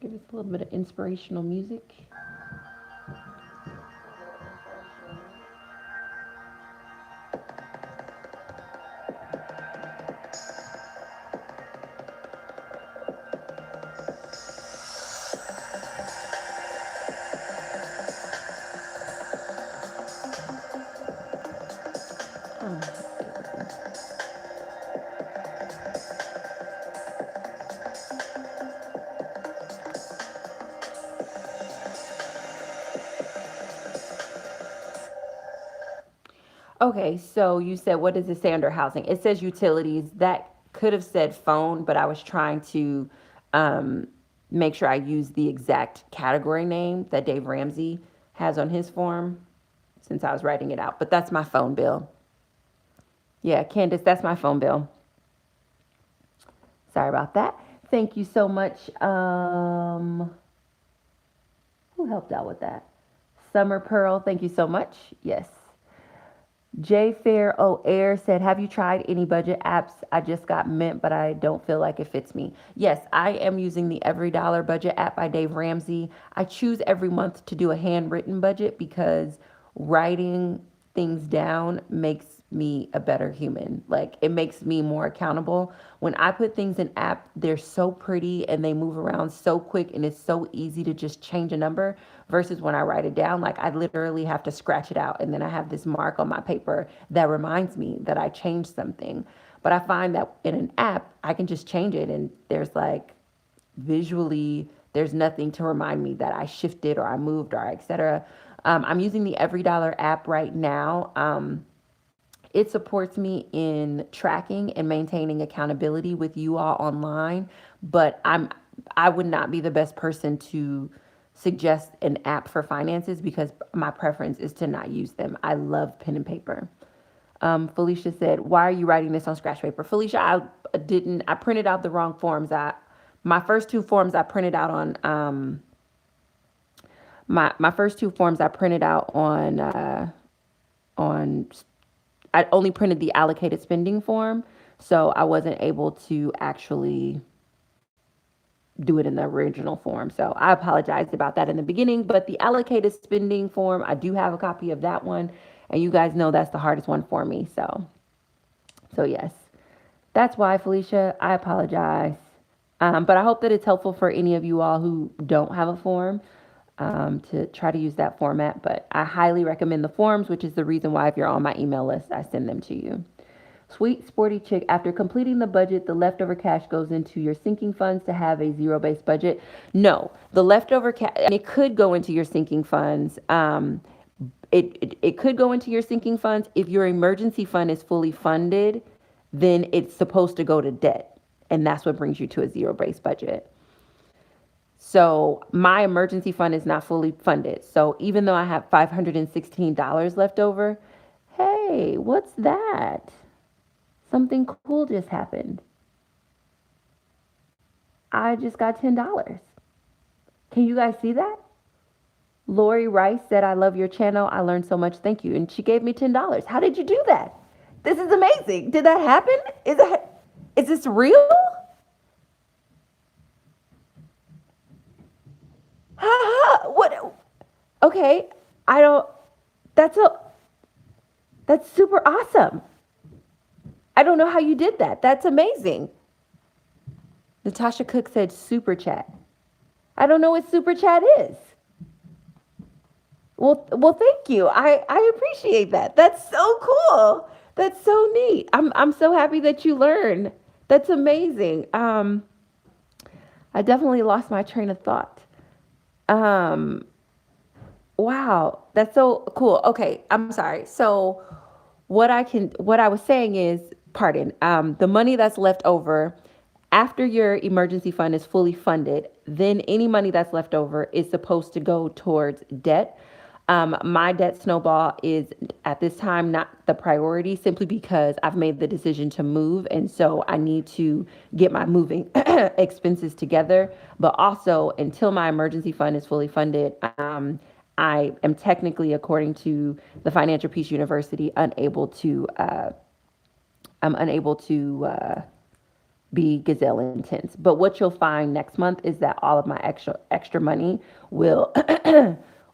Give us a little bit of inspirational music. Okay, so you said, what does it say under housing? It says utilities. That could have said phone, but I was trying to um, make sure I use the exact category name that Dave Ramsey has on his form since I was writing it out. But that's my phone bill. Yeah, Candace, that's my phone bill. Sorry about that. Thank you so much. Who helped out with that? Summer Pearl, thank you so much. Yes. J Fair O'Air said, have you tried any budget apps? I just got Mint, but I don't feel like it fits me. Yes, I am using the Every Dollar Budget app by Dave Ramsey. I choose every month to do a handwritten budget because writing things down makes me a better human. Like it makes me more accountable. When I put things in app, they're so pretty and they move around so quick and it's so easy to just change a number versus when I write it down, like I literally have to scratch it out and then I have this mark on my paper that reminds me that I changed something. But I find that in an app, I can just change it and there's like visually there's nothing to remind me that I shifted or I moved or etc. I'm using the Every Dollar app right now. It supports me in tracking and maintaining accountability with you all online, but I would not be the best person to suggest an app for finances because my preference is to not use them. I love pen and paper. Felicia said, "Why are you writing this on scratch paper?" Felicia, I printed out the wrong forms. My first two forms I printed out on my first two forms I printed out on I only printed the allocated spending form, so I wasn't able to actually do it in the original form. So I apologized about that in the beginning, but the allocated spending form, I do have a copy of that one, and you guys know that's the hardest one for me. So yes, that's why, Felicia, I apologize. But I hope that it's helpful for any of you all who don't have a form to try to use that format. But I highly recommend the forms, which is the reason why if you're on my email list, I send them to you. Sweet Sporty Chick, after completing the budget, the leftover cash goes into your sinking funds to have a zero-based budget. No, the leftover cash, and it could go into your sinking funds. It could go into your sinking funds. If your emergency fund is fully funded, then it's supposed to go to debt. And that's what brings you to a zero-based budget. So my emergency fund is not fully funded. So even though I have $516 left over, hey, what's that? Something cool just happened. I just got $10. Can you guys see that? Lori Rice said, I love your channel. I learned so much. Thank you. And she gave me $10. How did you do that? This is amazing. Did that happen? Is this real? Ha ha. What? Okay. I don't, that's a, that's super awesome. I don't know how you did that. That's amazing. Natasha Cook said super chat. I don't know what super chat is. Well, thank you. I appreciate that. That's so cool. That's so neat. I'm so happy that you learned. That's amazing. I definitely lost my train of thought. Um, wow, that's so cool. Okay, I'm sorry. So what I was saying is, pardon, the money that's left over after your emergency fund is fully funded, then any money that's left over is supposed to go towards debt. My debt snowball is at this time not the priority simply because I've made the decision to move. And so I need to get my moving expenses together. But also, until my emergency fund is fully funded, I am technically, according to the Financial Peace University, I'm unable to be gazelle intense. But what you'll find next month is that all of my extra money will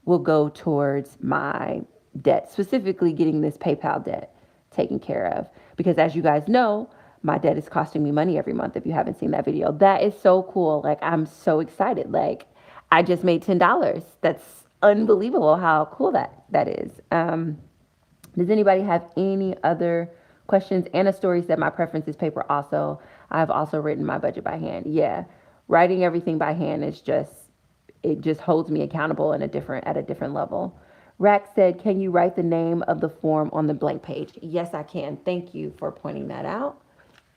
will go towards my debt, specifically getting this PayPal debt taken care of. Because as you guys know, my debt is costing me money every month. If you haven't seen that video, that is so cool. Like, I'm so excited. Like, I just made $10. That's unbelievable how cool that is. Does anybody have any other questions? Anna Story said my preference is paper also. I've also written my budget by hand. Yeah. Writing everything by hand is just, it just holds me accountable at a different level. Rack said, can you write the name of the form on the blank page? Yes, I can. Thank you for pointing that out.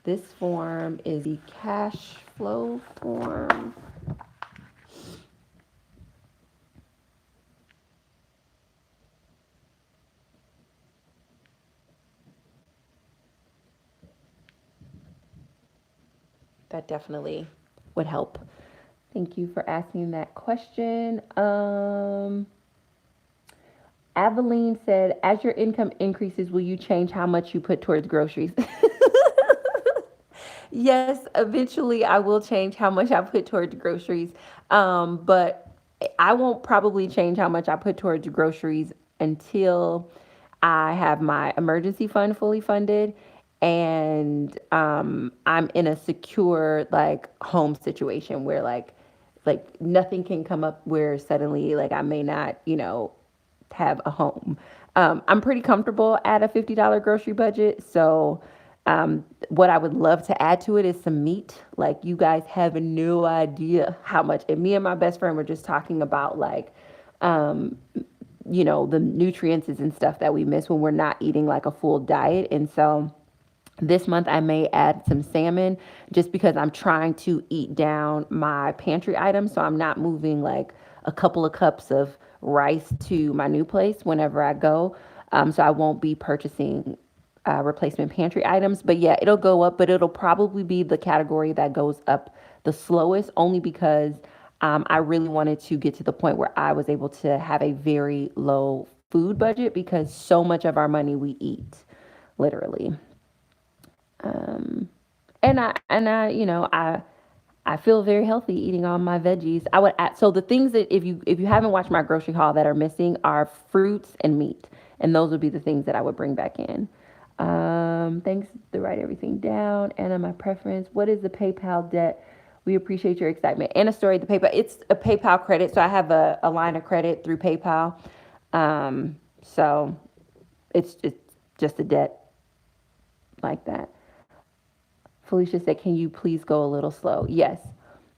This form is the cash flow form. That definitely would help. Thank you for asking that question. Aveline said, as your income increases, will you change how much you put towards groceries? Yes, eventually I will change how much I put towards groceries. But I won't probably change how much I put towards groceries until I have my emergency fund fully funded and I'm in a secure like home situation where like nothing can come up where suddenly like I may not, have a home. I'm pretty comfortable at a $50 grocery budget. So what I would love to add to it is some meat. Like, you guys have no idea how much. And me and my best friend were just talking about like, the nutrients and stuff that we miss when we're not eating like a full diet. And so this month I may add some salmon just because I'm trying to eat down my pantry items. So I'm not moving like a couple of cups of rice to my new place whenever I go. So I won't be purchasing replacement pantry items. But yeah, it'll go up, but it'll probably be the category that goes up the slowest only because I really wanted to get to the point where I was able to have a very low food budget because so much of our money we eat, literally. And I feel very healthy eating all my veggies. I would add, so the things that if you haven't watched my grocery haul that are missing are fruits and meat, and those would be the things that I would bring back in. Thanks to write everything down. Anna, my preference. What is the PayPal debt? We appreciate your excitement. Anna Story, the PayPal. It's a PayPal credit, so I have a line of credit through PayPal. So it's just a debt like that. Felicia said, can you please go a little slow? Yes,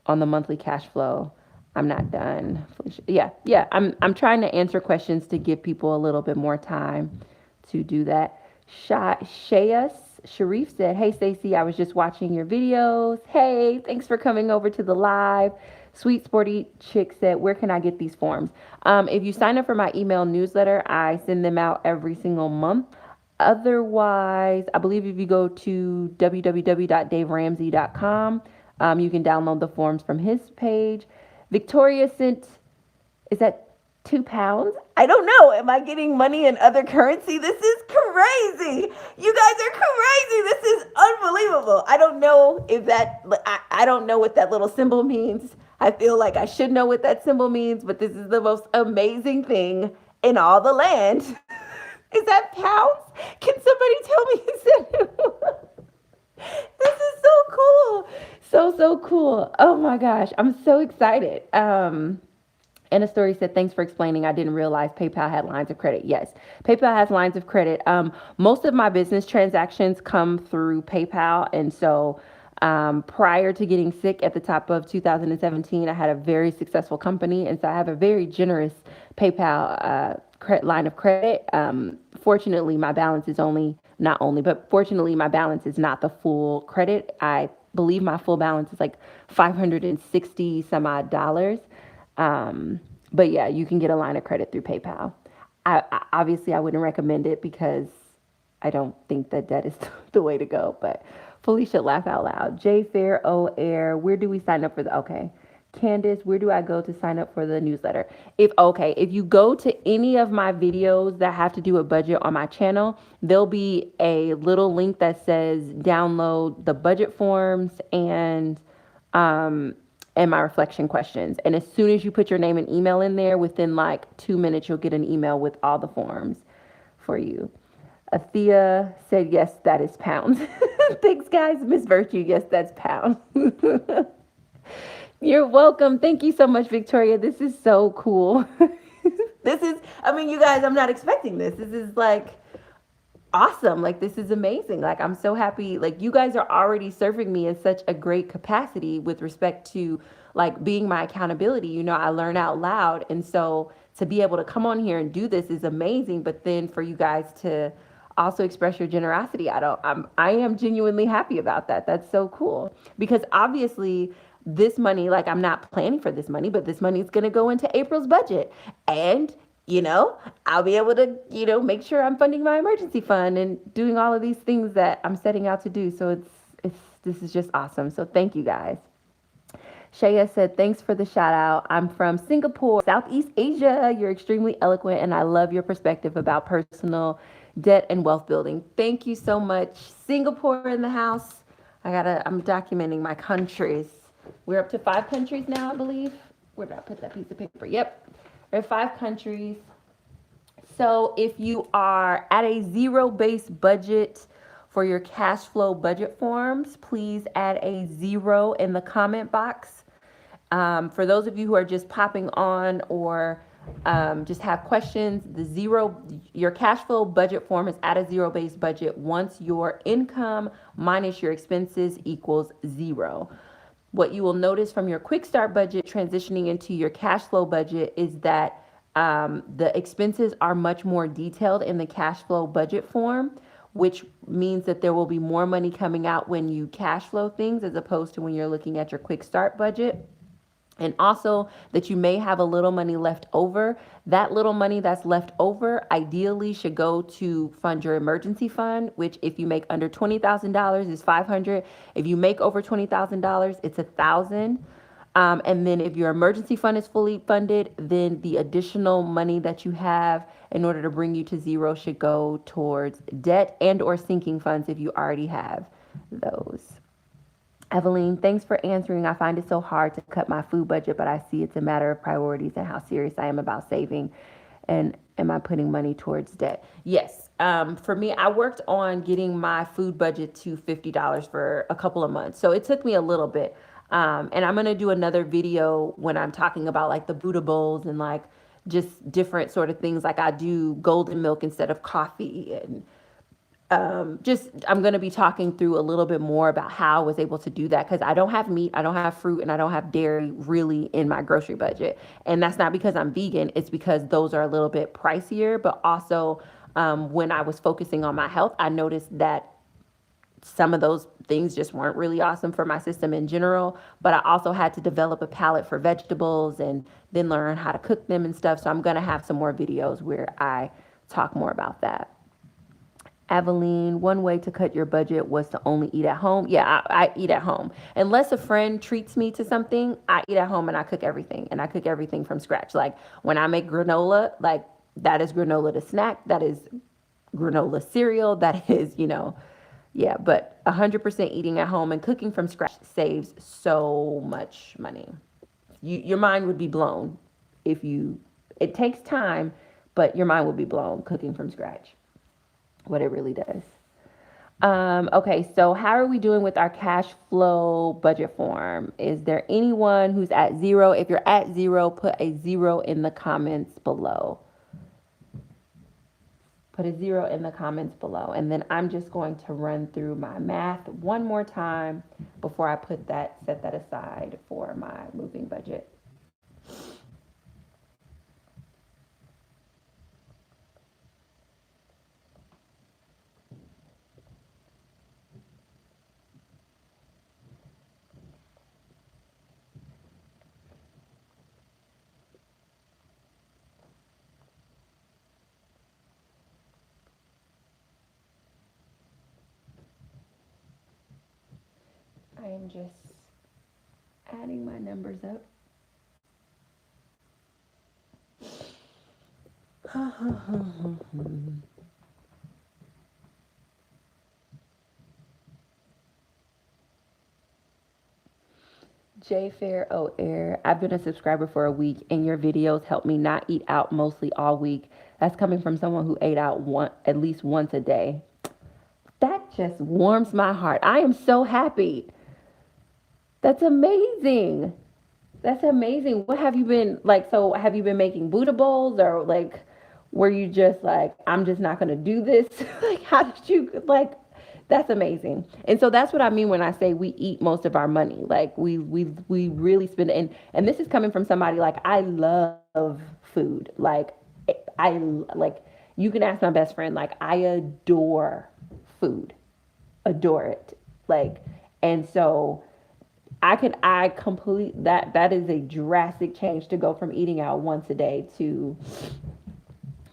on the monthly cash flow. I'm not done. Felicia. Yeah. I'm trying to answer questions to give people a little bit more time to do that. Shayas Sharif said, hey, Stacey, I was just watching your videos. Hey, thanks for coming over to the live. Sweet Sporty Chick said, where can I get these forms? If you sign up for my email newsletter, I send them out every single month. Otherwise, I believe if you go to www.daveramsey.com, you can download the forms from his page. Victoria sent, is that £2. I don't know. Am I getting money in other currency? This is crazy. You guys are crazy. This is unbelievable. I don't know if that, I don't know what that little symbol means. I feel like I should know what that symbol means, but this is the most amazing thing in all the land. Is that pounds? Can somebody tell me? This is so cool. So cool. Oh my gosh. I'm so excited. And a story said, thanks for explaining. I didn't realize PayPal had lines of credit. Yes, PayPal has lines of credit. Most of my business transactions come through PayPal. And so prior to getting sick at the top of 2017, I had a very successful company. And so I have a very generous PayPal line of credit. Fortunately, my balance is fortunately, my balance is not the full credit. I believe my full balance is like 560 some odd dollars. But yeah, you can get a line of credit through PayPal. Obviously I wouldn't recommend it because I don't think that debt is the way to go, but Felicia laugh out loud. J Fair O Air, where do we sign up for okay. Candace, where do I go to sign up for the newsletter? If you go to any of my videos that have to do with budget on my channel, there'll be a little link that says download the budget forms and my reflection questions. And as soon as you put your name and email in there, within like 2 minutes, you'll get an email with all the forms for you. Athea said, yes, that is pounds. Thanks, guys. Miss Virtue, yes, that's pounds. You're welcome. Thank you so much, Victoria. This is so cool. You guys, I'm not expecting this. This is like awesome. Like, this is amazing. Like, I'm so happy. Like, you guys are already serving me in such a great capacity with respect to like being my accountability. I learn out loud. And so to be able to come on here and do this is amazing. But then for you guys to also express your generosity, I am genuinely happy about that. That's so cool, because obviously this money, like, I'm not planning for this money, but this money is going to go into April's budget. And I'll be able to, make sure I'm funding my emergency fund and doing all of these things that I'm setting out to do. So this is just awesome. So thank you guys. Shaya said, thanks for the shout out. I'm from Singapore, Southeast Asia. You're extremely eloquent and I love your perspective about personal debt and wealth building. Thank you so much. Singapore in the house. I'm documenting my countries. We're up to 5 countries now, I believe. Where did I put that piece of paper? Yep. There are 5 countries. So if you are at a zero-based budget for your cash flow budget forms, please add a 0 in the comment box. For those of you who are just popping on or just have questions, your cash flow budget form is at a zero-based budget once your income minus your expenses equals 0. What you will notice from your Quickstart budget transitioning into your cash flow budget is that the expenses are much more detailed in the cash flow budget form, which means that there will be more money coming out when you cash flow things as opposed to when you're looking at your Quickstart budget. And also that you may have a little money left over. That little money that's left over ideally should go to fund your emergency fund, which if you make under $20,000 is $500. If you make over $20,000, it's $1,000. And then if your emergency fund is fully funded, then the additional money that you have in order to bring you to 0 should go towards debt and or sinking funds if you already have those. Evelyn, thanks for answering. I find it so hard to cut my food budget, but I see it's a matter of priorities and how serious I am about saving. And am I putting money towards debt? Yes. For me, I worked on getting my food budget to $50 for a couple of months. So it took me a little bit. And I'm going to do another video when I'm talking about like the Buddha bowls and like just different sort of things. Like I do golden milk instead of coffee, and I'm going to be talking through a little bit more about how I was able to do that, because I don't have meat, I don't have fruit, and I don't have dairy really in my grocery budget. And that's not because I'm vegan. It's because those are a little bit pricier. But also when I was focusing on my health, I noticed that some of those things just weren't really awesome for my system in general. But I also had to develop a palate for vegetables and then learn how to cook them and stuff. So I'm going to have some more videos where I talk more about that. Aveline, one way to cut your budget was to only eat at home. Yeah, I eat at home. Unless a friend treats me to something, I eat at home and I cook everything. And I cook everything from scratch. Like when I make granola, like that is granola to snack. That is granola cereal. That is, yeah, but 100% eating at home and cooking from scratch saves so much money. Your mind would be blown if it takes time, but your mind would be blown cooking from scratch, what it really does. Okay, so how are we doing with our cash flow budget form? Is there anyone who's at zero? If you're at zero, put a zero in the comments below. Put a zero in the comments below. And then I'm just going to run through my math one more time before I set that aside for my moving budget. I am just adding my numbers up. J Fair O'Air, I've been a subscriber for a week and your videos help me not eat out mostly all week. That's coming from someone who ate out at least once a day. That just warms my heart. I am so happy. That's amazing. That's amazing. What have you been like? So have you been making Buddha bowls or like, were you just like, I'm just not going to do this? Like, how did you like, that's amazing. And so that's what I mean when I say we eat most of our money. Like we really spend and this is coming from somebody like I love food. Like I like you can ask my best friend, like I adore food. Adore it. Like and so I complete that is a drastic change to go from eating out once a day to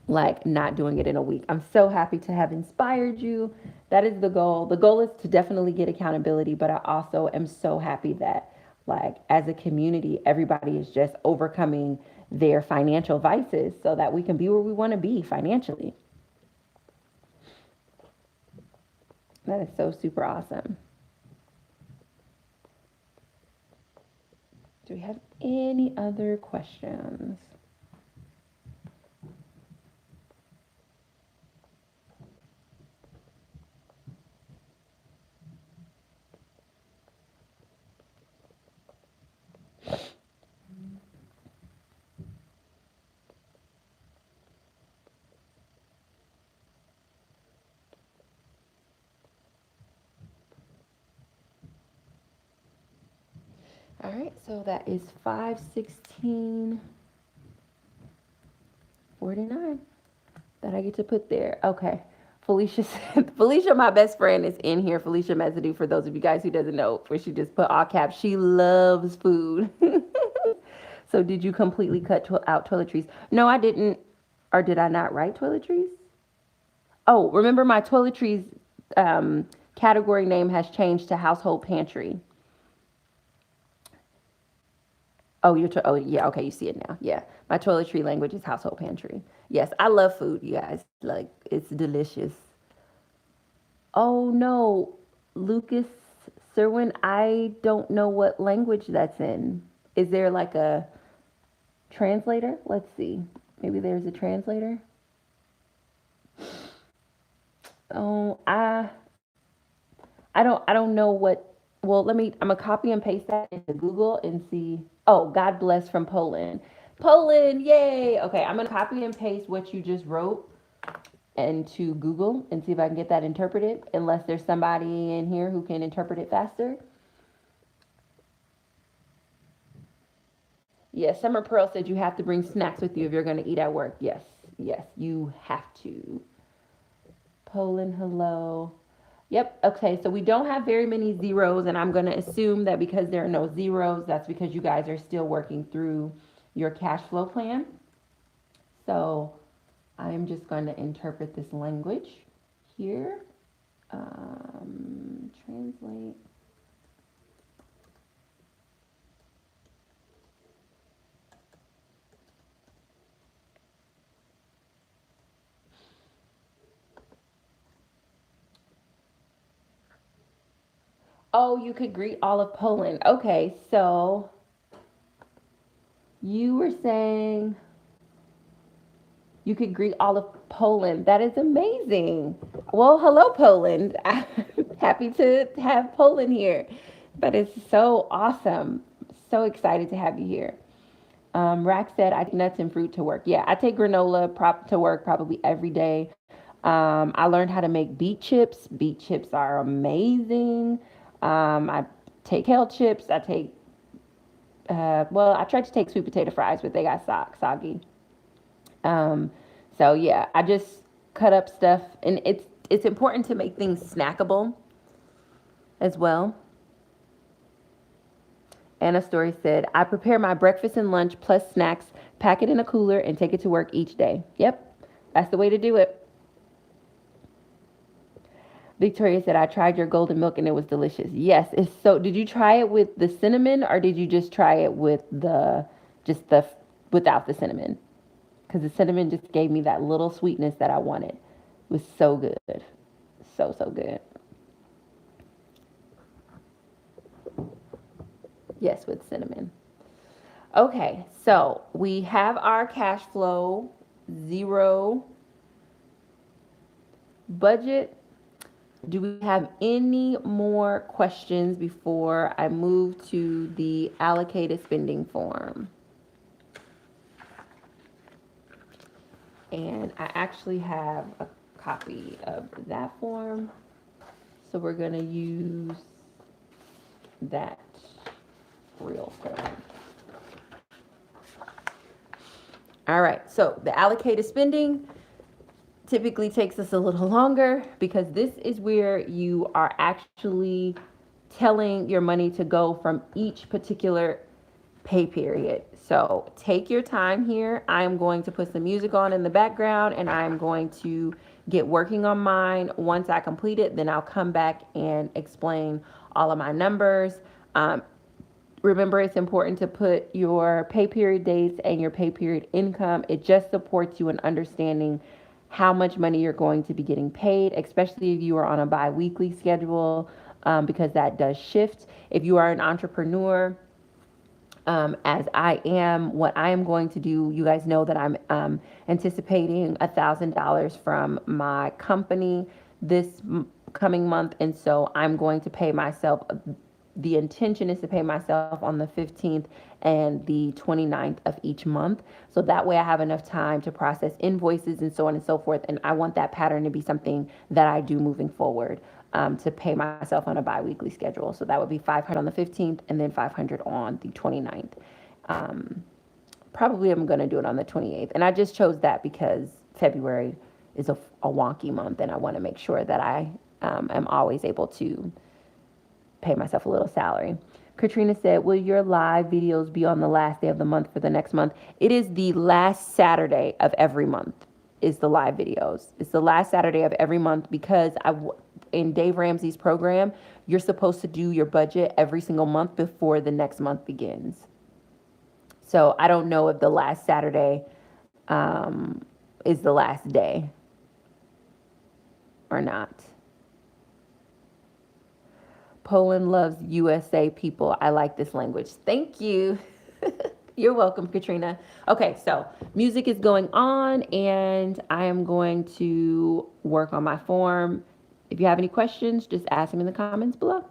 like not doing it in a week. I'm so happy to have inspired you. That is the goal. The goal is to definitely get accountability, but I also am so happy that like as a community, everybody is just overcoming their financial vices so that we can be where we want to be financially. That is so super awesome. Do we have any other questions? All right, so that is 516.49 that I get to put there. Okay. Felicia said, Felicia, my best friend, is in here. Felicia Mesidou, for those of you guys who doesn't know, where she just put all caps. She loves food. So did you completely cut out toiletries? No, I didn't. Or did I not write toiletries? Oh, remember my toiletries category name has changed to household pantry. Oh, oh yeah, okay, you see it now. Yeah. My toiletry language is household pantry. Yes, I love food, you guys. Like it's delicious. Oh no, Lucas Serwin, I don't know what language that's in. Is there like a translator? Let's see. Maybe there's a translator. Oh, I don't know what. Well, I'm gonna copy and paste that into Google and see. Oh, God bless from Poland. Poland, yay. Okay, I'm gonna copy and paste what you just wrote into Google and see if I can get that interpreted, unless there's somebody in here who can interpret it faster. Yes, Summer Pearl said you have to bring snacks with you if you're gonna eat at work. Yes, yes, you have to. Poland, hello. Yep. Okay. So we don't have very many zeros, and I'm going to assume that because there are no zeros, that's because you guys are still working through your cash flow plan. So I'm just going to interpret this language. here. Translate. Oh, you could greet all of Poland. Okay, so you were saying you could greet all of Poland. That is amazing. Well, hello, Poland. I'm happy to have Poland here. That is so awesome. So excited to have you here. Rack said, I take nuts and fruit to work. Yeah, I take granola to work probably every day. I learned how to make beet chips. Beet chips are amazing. I take kale chips. Well, I tried to take sweet potato fries, but they got soggy. Um, so yeah, I just cut up stuff, and it's important to make things snackable as well. Anna Story said, I prepare my breakfast and lunch plus snacks, pack it in a cooler, and take it to work each day. Yep, that's the way to do it. Victoria said, I tried your golden milk and it was delicious. Yes, it's so. Did you try it with the cinnamon or did you just try it with just the, without the cinnamon? Because the cinnamon just gave me that little sweetness that I wanted. It was so good. So, so good. Yes, with cinnamon. Okay, so we have our cash flow, zero budget. Do we have any more questions before I move to the allocated spending form? And I actually have a copy of that form. So we're going to use that real form. All right, so the allocated spending typically takes us a little longer because this is where you are actually telling your money to go from each particular pay period. So take your time here. I'm going to put some music on in the background and I'm going to get working on mine. Once I complete it, then I'll come back and explain all of my numbers. Remember, it's important to put your pay period dates and your pay period income. It just supports you in understanding how much money you're going to be getting paid, especially if you are on a bi-weekly schedule, because that does shift. If you are an entrepreneur, as I am, what I am going to do, you guys know that I'm anticipating $1,000 from my company this coming month. And so I'm going to pay myself. The intention is to pay myself on the 15th and the 29th of each month. So that way I have enough time to process invoices and so on and so forth. And I want that pattern to be something that I do moving forward, to pay myself on a bi-weekly schedule. So that would be 500 on the 15th and then 500 on the 29th. Probably I'm going to do it on the 28th. And I just chose that because February is a wonky month and I want to make sure that I am always able to pay myself a little salary. Katrina said, will your live videos be on the last day of the month for the next month? It is the last Saturday of every month is the live videos. It's the last Saturday of every month because in Dave Ramsey's program, you're supposed to do your budget every single month before the next month begins. So I don't know if the last Saturday is the last day or not. Poland loves USA people. I like this language. Thank you. You're welcome, Katrina. Okay, so music is going on and I am going to work on my form. If you have any questions, just ask them in the comments below.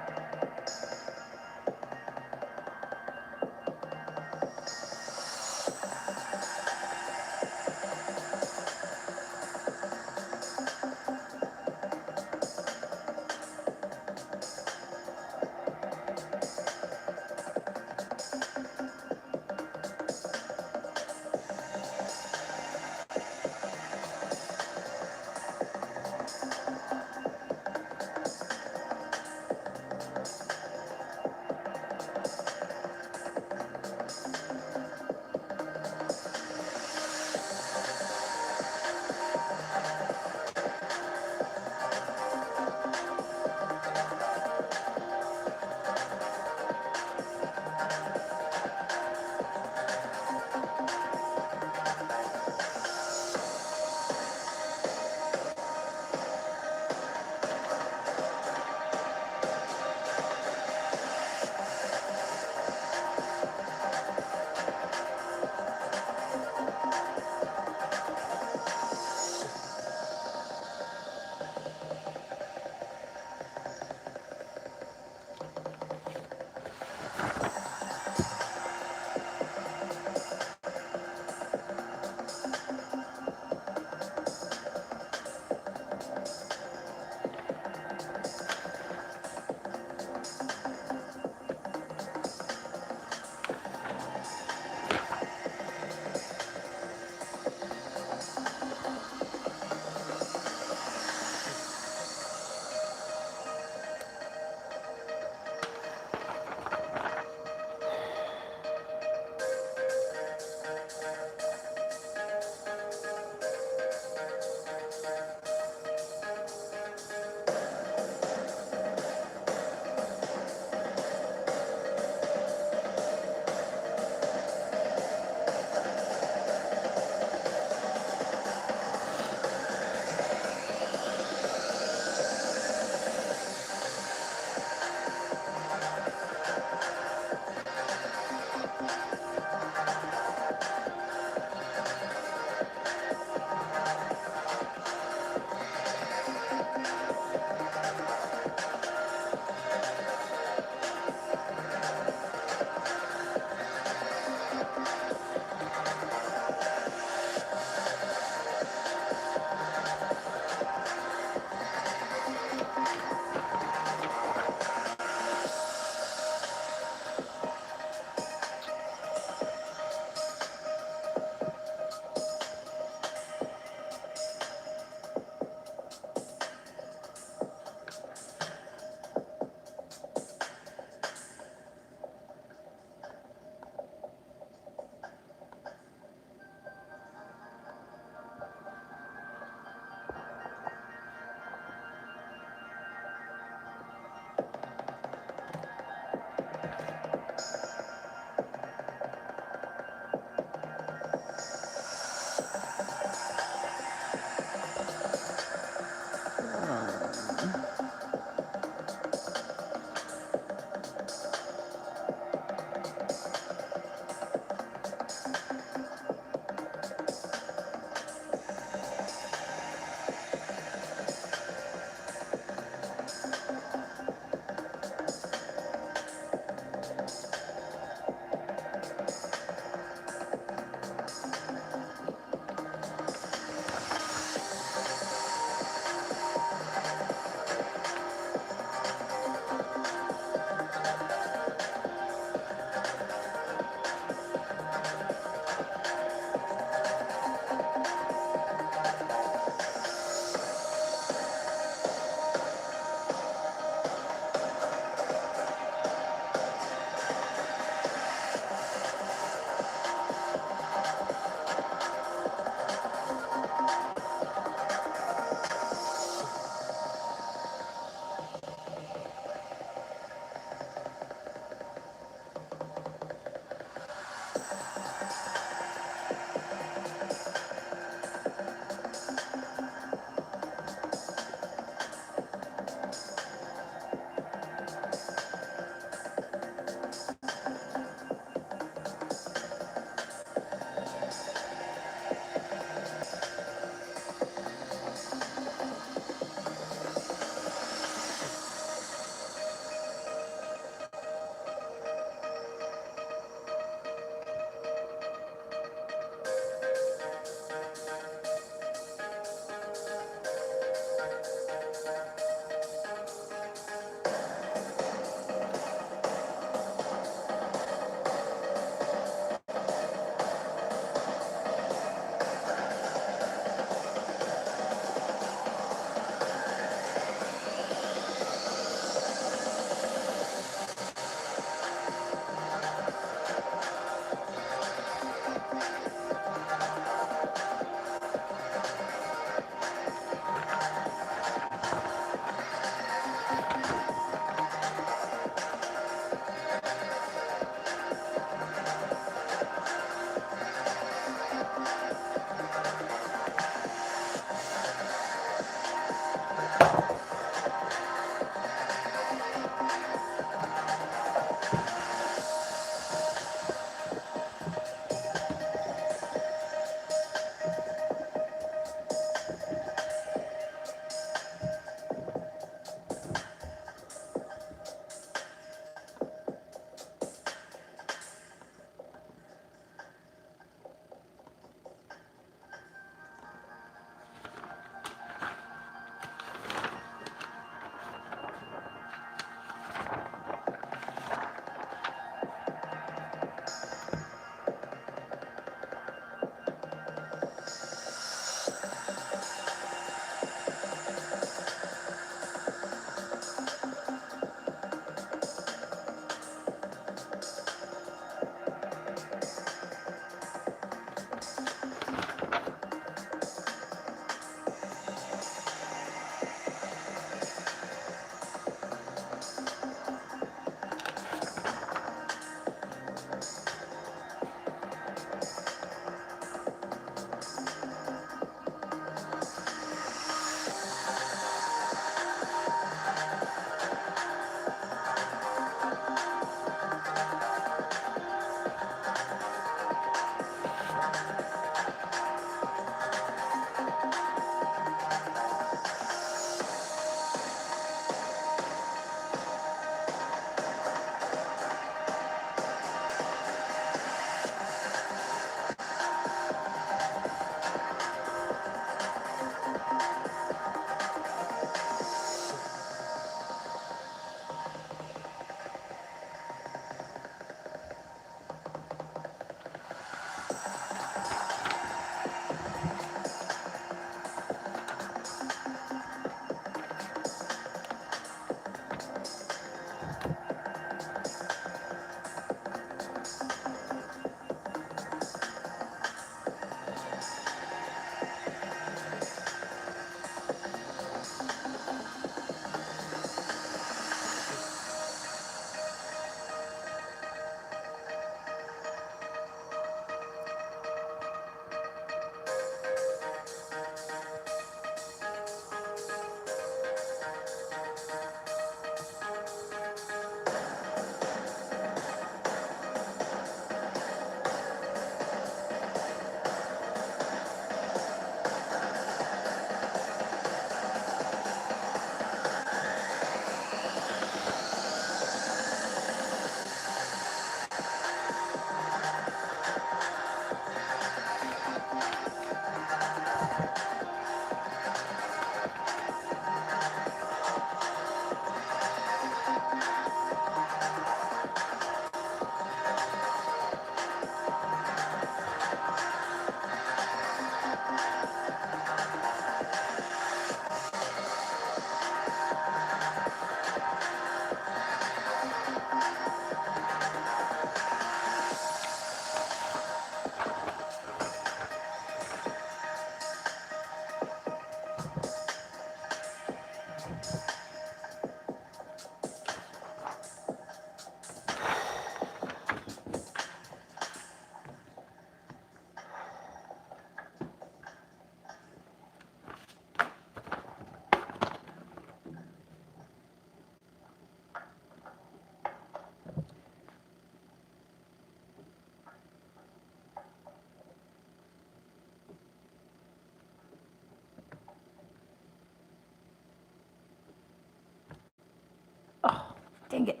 Dang it.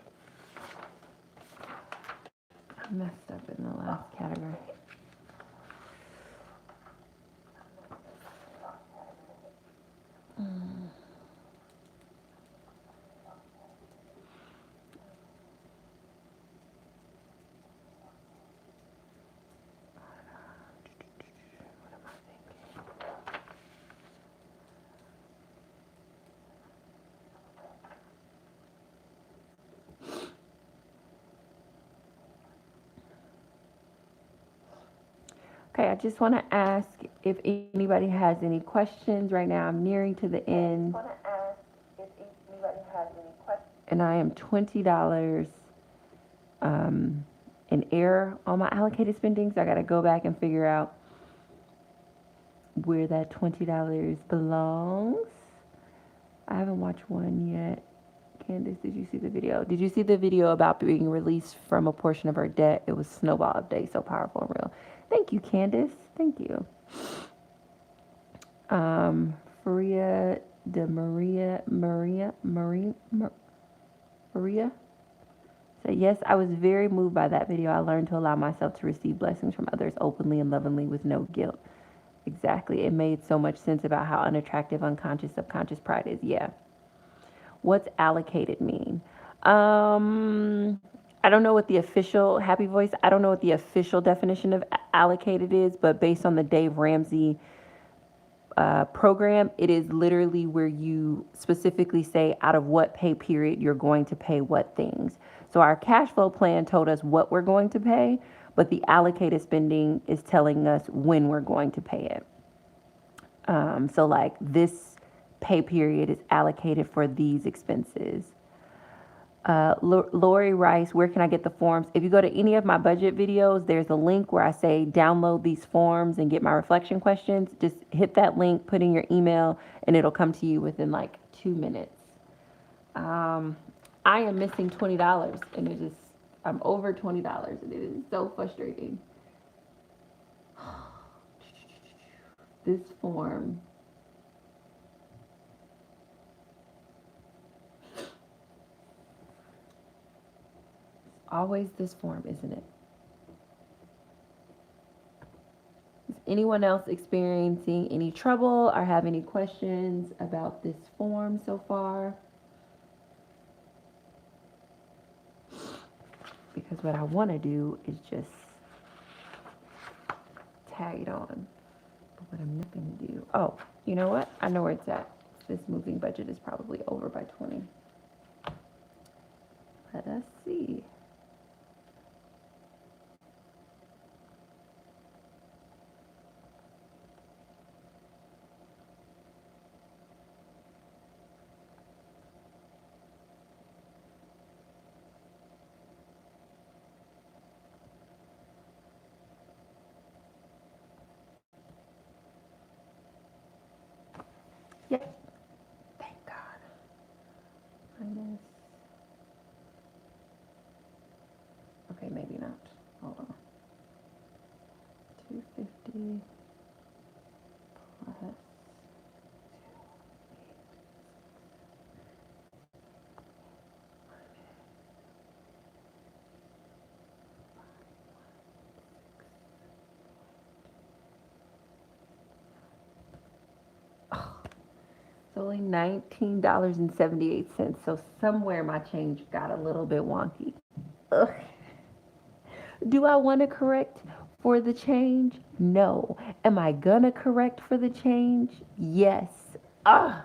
I messed up in the last category. Okay, I just want to ask if anybody has any questions right now. I'm nearing to the end. And I am $20 in error on my allocated spending. So I got to go back and figure out where that $20 belongs. I haven't watched one yet. Candace, did you see the video? Did you see the video about being released from a portion of her debt? It was Snowball Update, so powerful and real. Thank you, Candace. Thank you. Faria de Maria. So yes, I was very moved by that video. I learned to allow myself to receive blessings from others openly and lovingly with no guilt. Exactly. It made so much sense about how unattractive unconscious, subconscious pride is. Yeah. What's allocated mean? I don't know what the official, Happy Voice, I don't know what the official definition of allocated is, but based on the Dave Ramsey program, it is literally where you specifically say out of what pay period you're going to pay what things. So our cash flow plan told us what we're going to pay, but the allocated spending is telling us when we're going to pay it. So like this pay period is allocated for these expenses. Lori Rice, where can I get the forms? If you go to any of my budget videos, there's a link where I say download these forms and get my reflection questions. Just hit that link, put in your email, and it'll come to you within like 2 minutes. I am missing $20, and I'm over $20, and it is so frustrating. This form. Always this form, isn't it? Is anyone else experiencing any trouble or have any questions about this form so far? Because what I want to do is just tag it on. But what I'm not going to do, oh, you know what? I know where it's at. This moving budget is probably over by 20. Let us see. Yep. Thank God. Minus. Okay, maybe not. Hold on. 250 plus. It's only $19.78. So somewhere my change got a little bit wonky. Ugh. Do I want to correct for the change? No. Am I gonna correct for the change? Yes. Ah.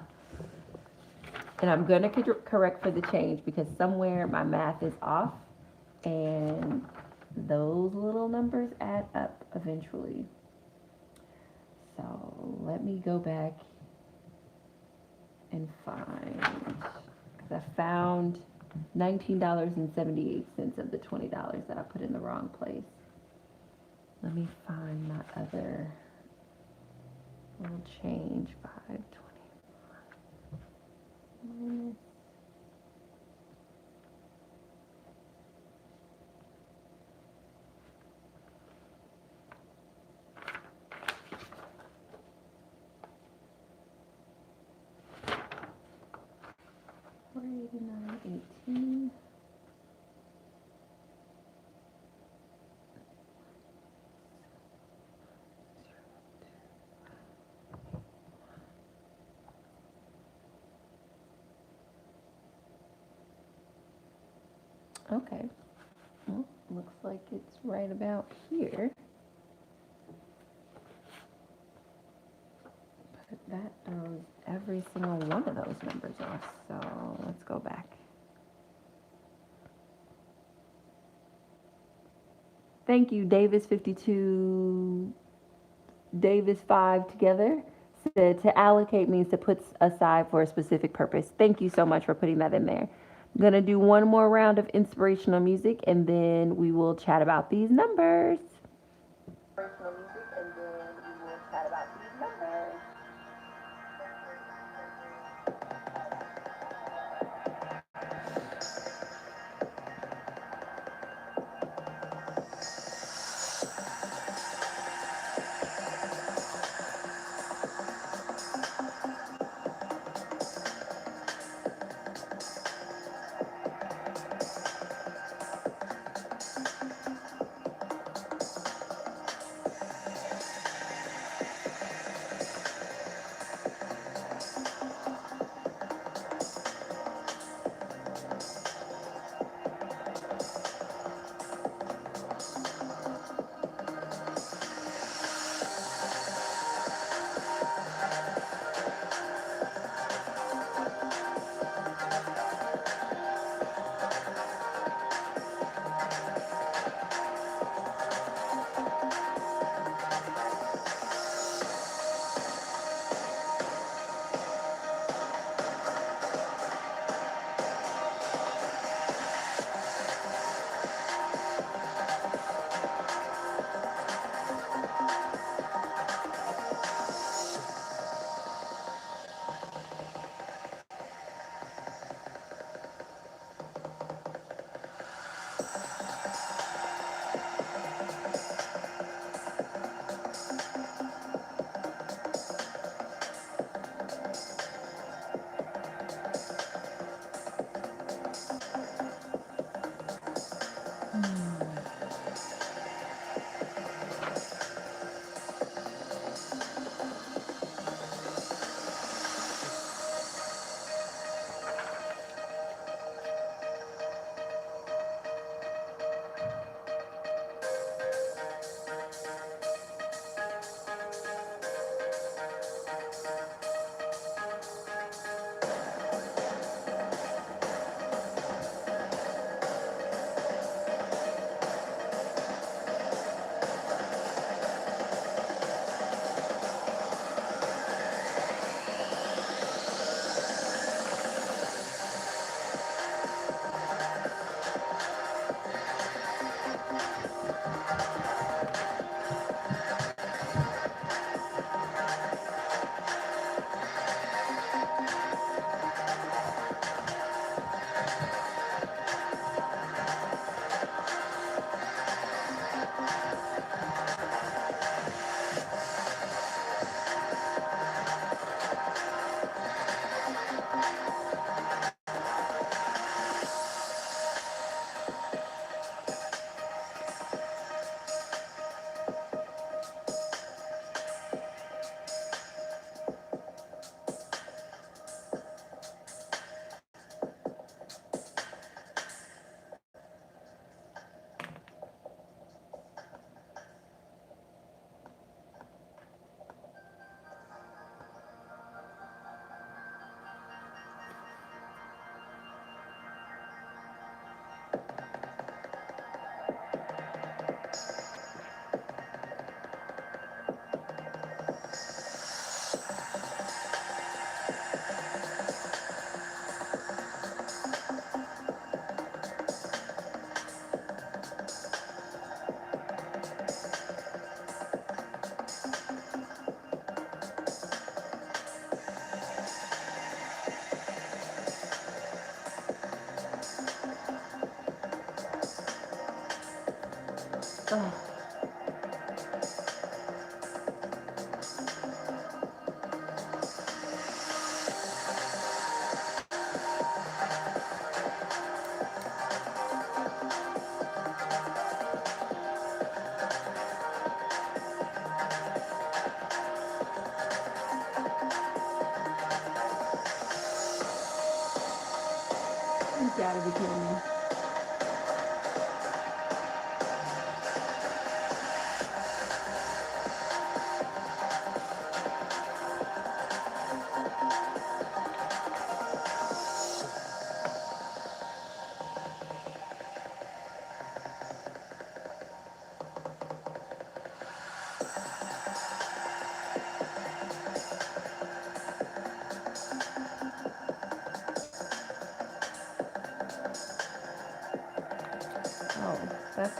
And I'm gonna correct for the change because somewhere my math is off, and those little numbers add up eventually. So let me go back and find, because I found $19.78 of the $20 that I put in the wrong place. Let me find my other little change, 521 minus 489.18. Okay. Well, looks like it's right about here. But that throws every single one of those numbers off. So let's go back. Thank you, Davis 52, Davis 5 together. Said to allocate means to put aside for a specific purpose. Thank you so much for putting that in there. I'm gonna do one more round of inspirational music and then we will chat about these numbers. Inspirational music and then we will chat about these numbers. Oh. You gotta be kidding me.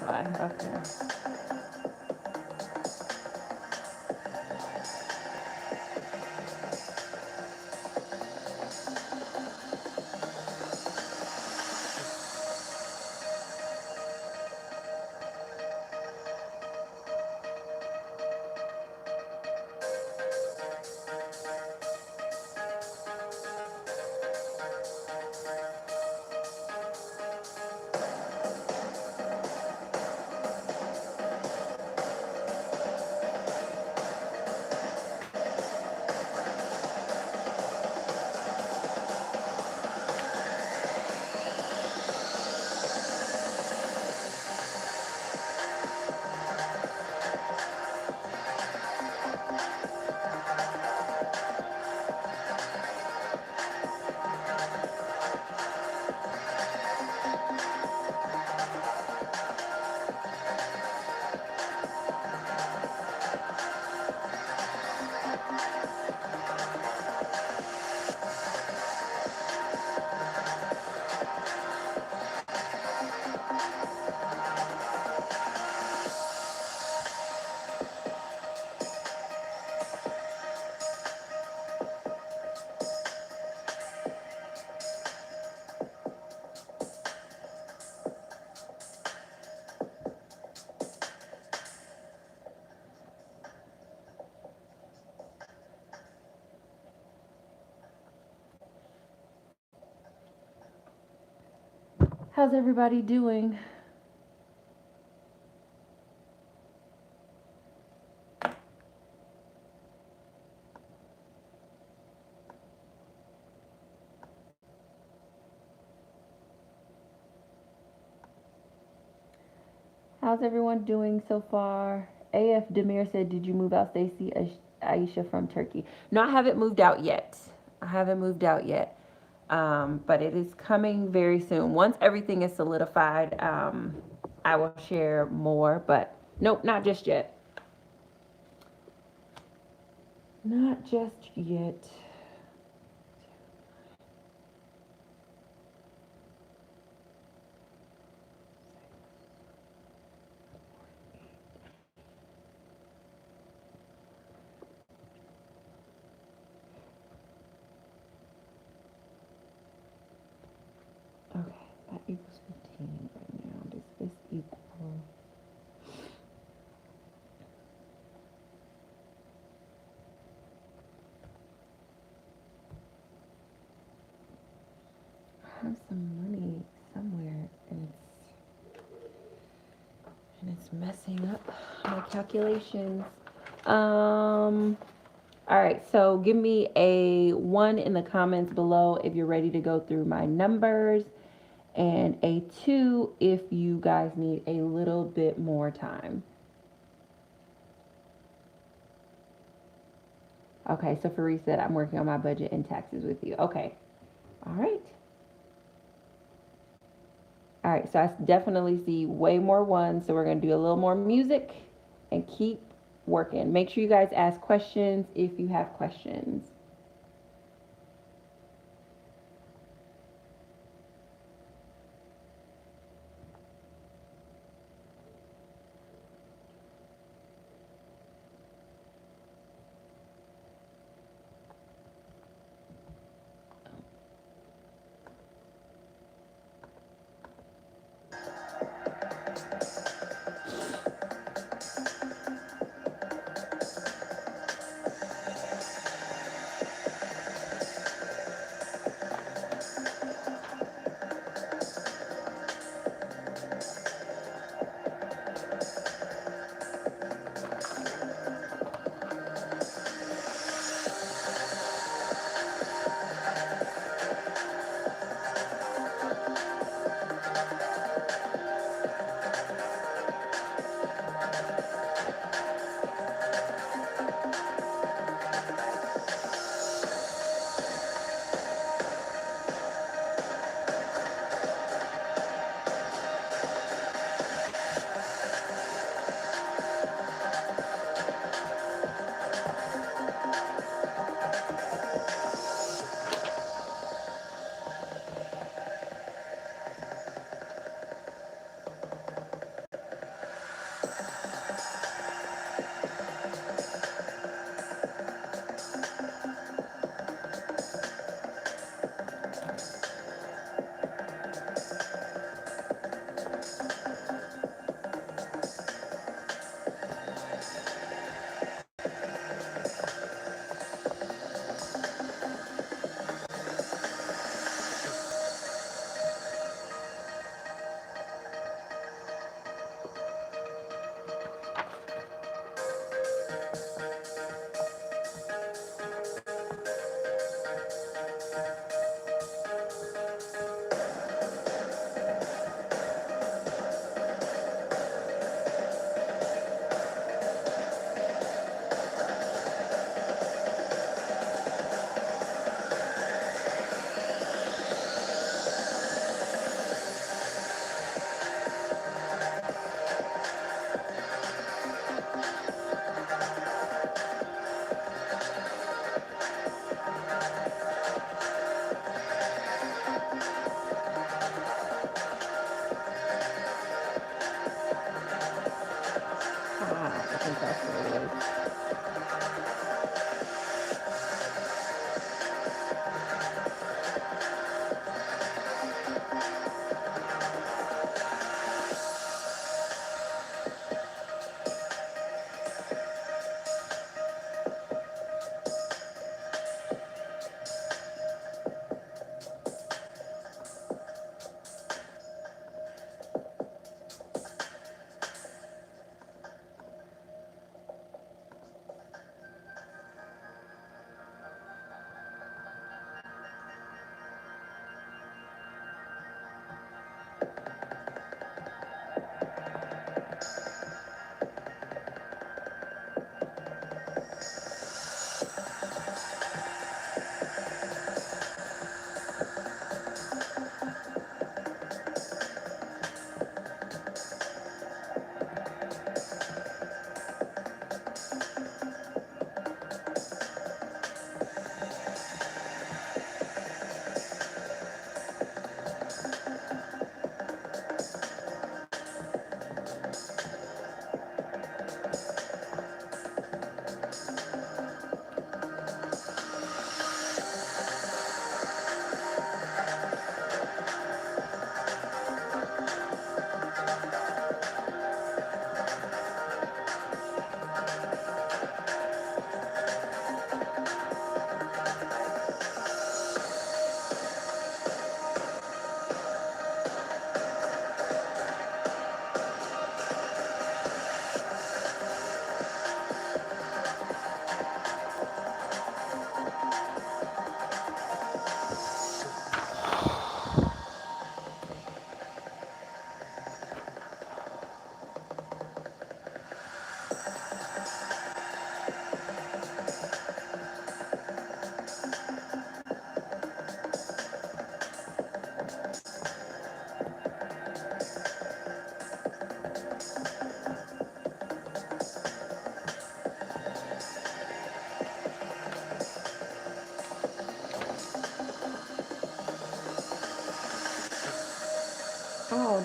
why. Okay. How's everybody doing? How's everyone doing so far? AF Demir said, "Did you move out, Stacey?" Aisha from Turkey. No, I haven't moved out yet. I haven't moved out yet. But it is coming very soon. Once everything is solidified, I will share more. But nope, not just yet. Not just yet. Okay, that equals 15 right now. Does this equal? I have some money somewhere and it's messing up my calculations. All right, so give me a 1 in the comments below if you're ready to go through my numbers, and a 2 if you guys need a little bit more time. Okay, so Faris said I'm working on my budget and taxes with you. Okay, all right. All right, so I definitely see way more ones, so we're gonna do a little more music and keep working. Make sure you guys ask questions if you have questions.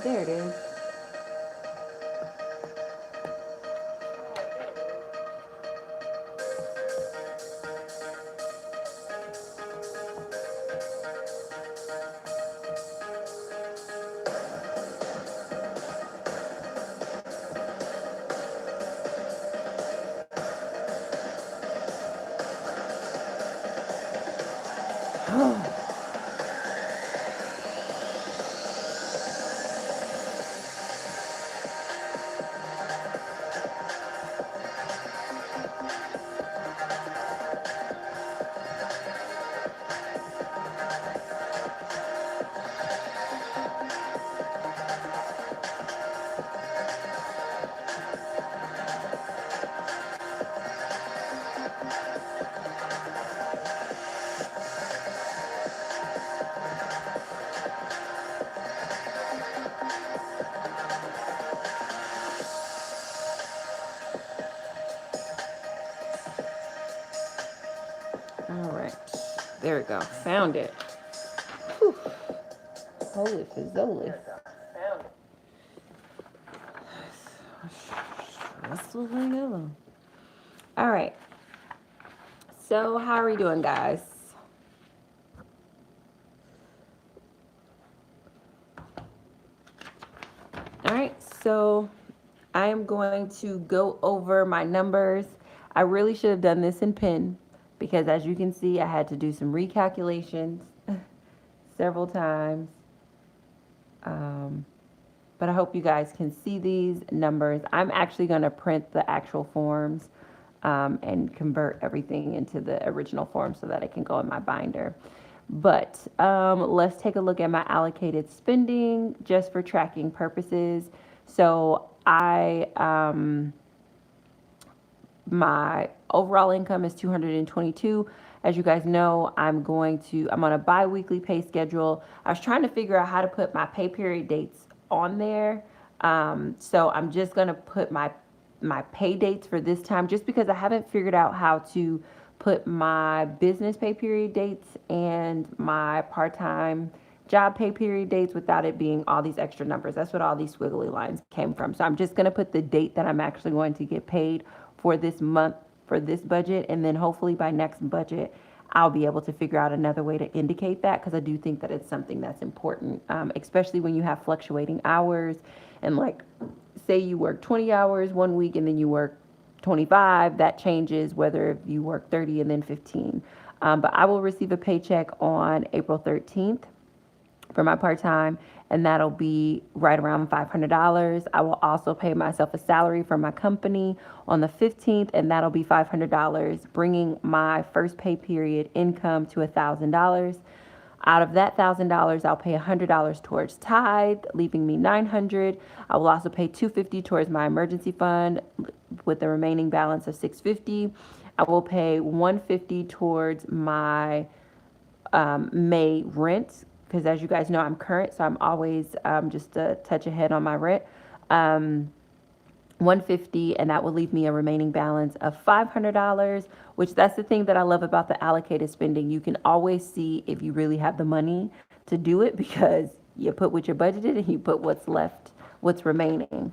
There it is. All right, there we go. Found it. Whew. Holy fazoli. All right. So how are we doing, guys? All right. So I am going to go over my numbers. I really should have done this in pen because, as you can see, I had to do some recalculations several times. But I hope you guys can see these numbers. I'm actually going to print the actual forms and convert everything into the original form so that it can go in my binder. But let's take a look at my allocated spending just for tracking purposes. So my overall income is 222. As you guys know, I'm on a bi-weekly pay schedule. I was trying to figure out how to put my pay period dates on there. So I'm just going to put my pay dates for this time just because I haven't figured out how to put my business pay period dates and my part-time job pay period dates without it being all these extra numbers. That's what all these squiggly lines came from. So I'm just going to put the date that I'm actually going to get paid for this month for this budget, and then hopefully by next budget I'll be able to figure out another way to indicate that, because I do think that it's something that's important, especially when you have fluctuating hours and, like, say you work 20 hours one week and then you work 25, that changes whether you work 30 and then 15. But I will receive a paycheck on April 13th for my part-time, and that'll be right around $500. I will also pay myself a salary from my company on the 15th, and that'll be $500, bringing my first pay period income to $1,000. Out of that $1,000, I'll pay $100 towards tithe, leaving me $900. I will also pay $250 towards my emergency fund, with the remaining balance of $650. I will pay $150 towards my May rent, because as you guys know, I'm current, so I'm always just a touch ahead on my rent. $150, and that will leave me a remaining balance of $500, which, that's the thing that I love about the allocated spending. You can always see if you really have the money to do it, because you put what you're budgeted and you put what's left, what's remaining.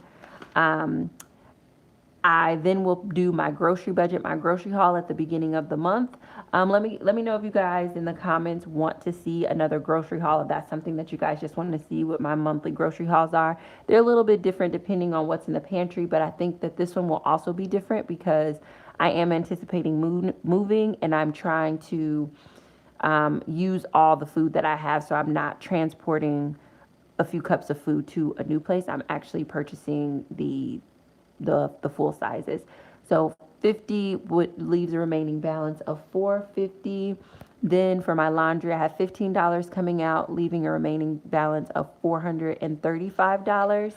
I then will do my grocery budget, my grocery haul at the beginning of the month. Let me know if you guys in the comments want to see another grocery haul, if that's something that you guys just want to see what my monthly grocery hauls are. They're a little bit different depending on what's in the pantry, but I think that this one will also be different because I am anticipating moving, and I'm trying to use all the food that I have, so I'm not transporting a few cups of food to a new place. I'm actually purchasing the full sizes. So 50 leaves a remaining balance of $450. Then for my laundry, I have $15 coming out, leaving a remaining balance of $435.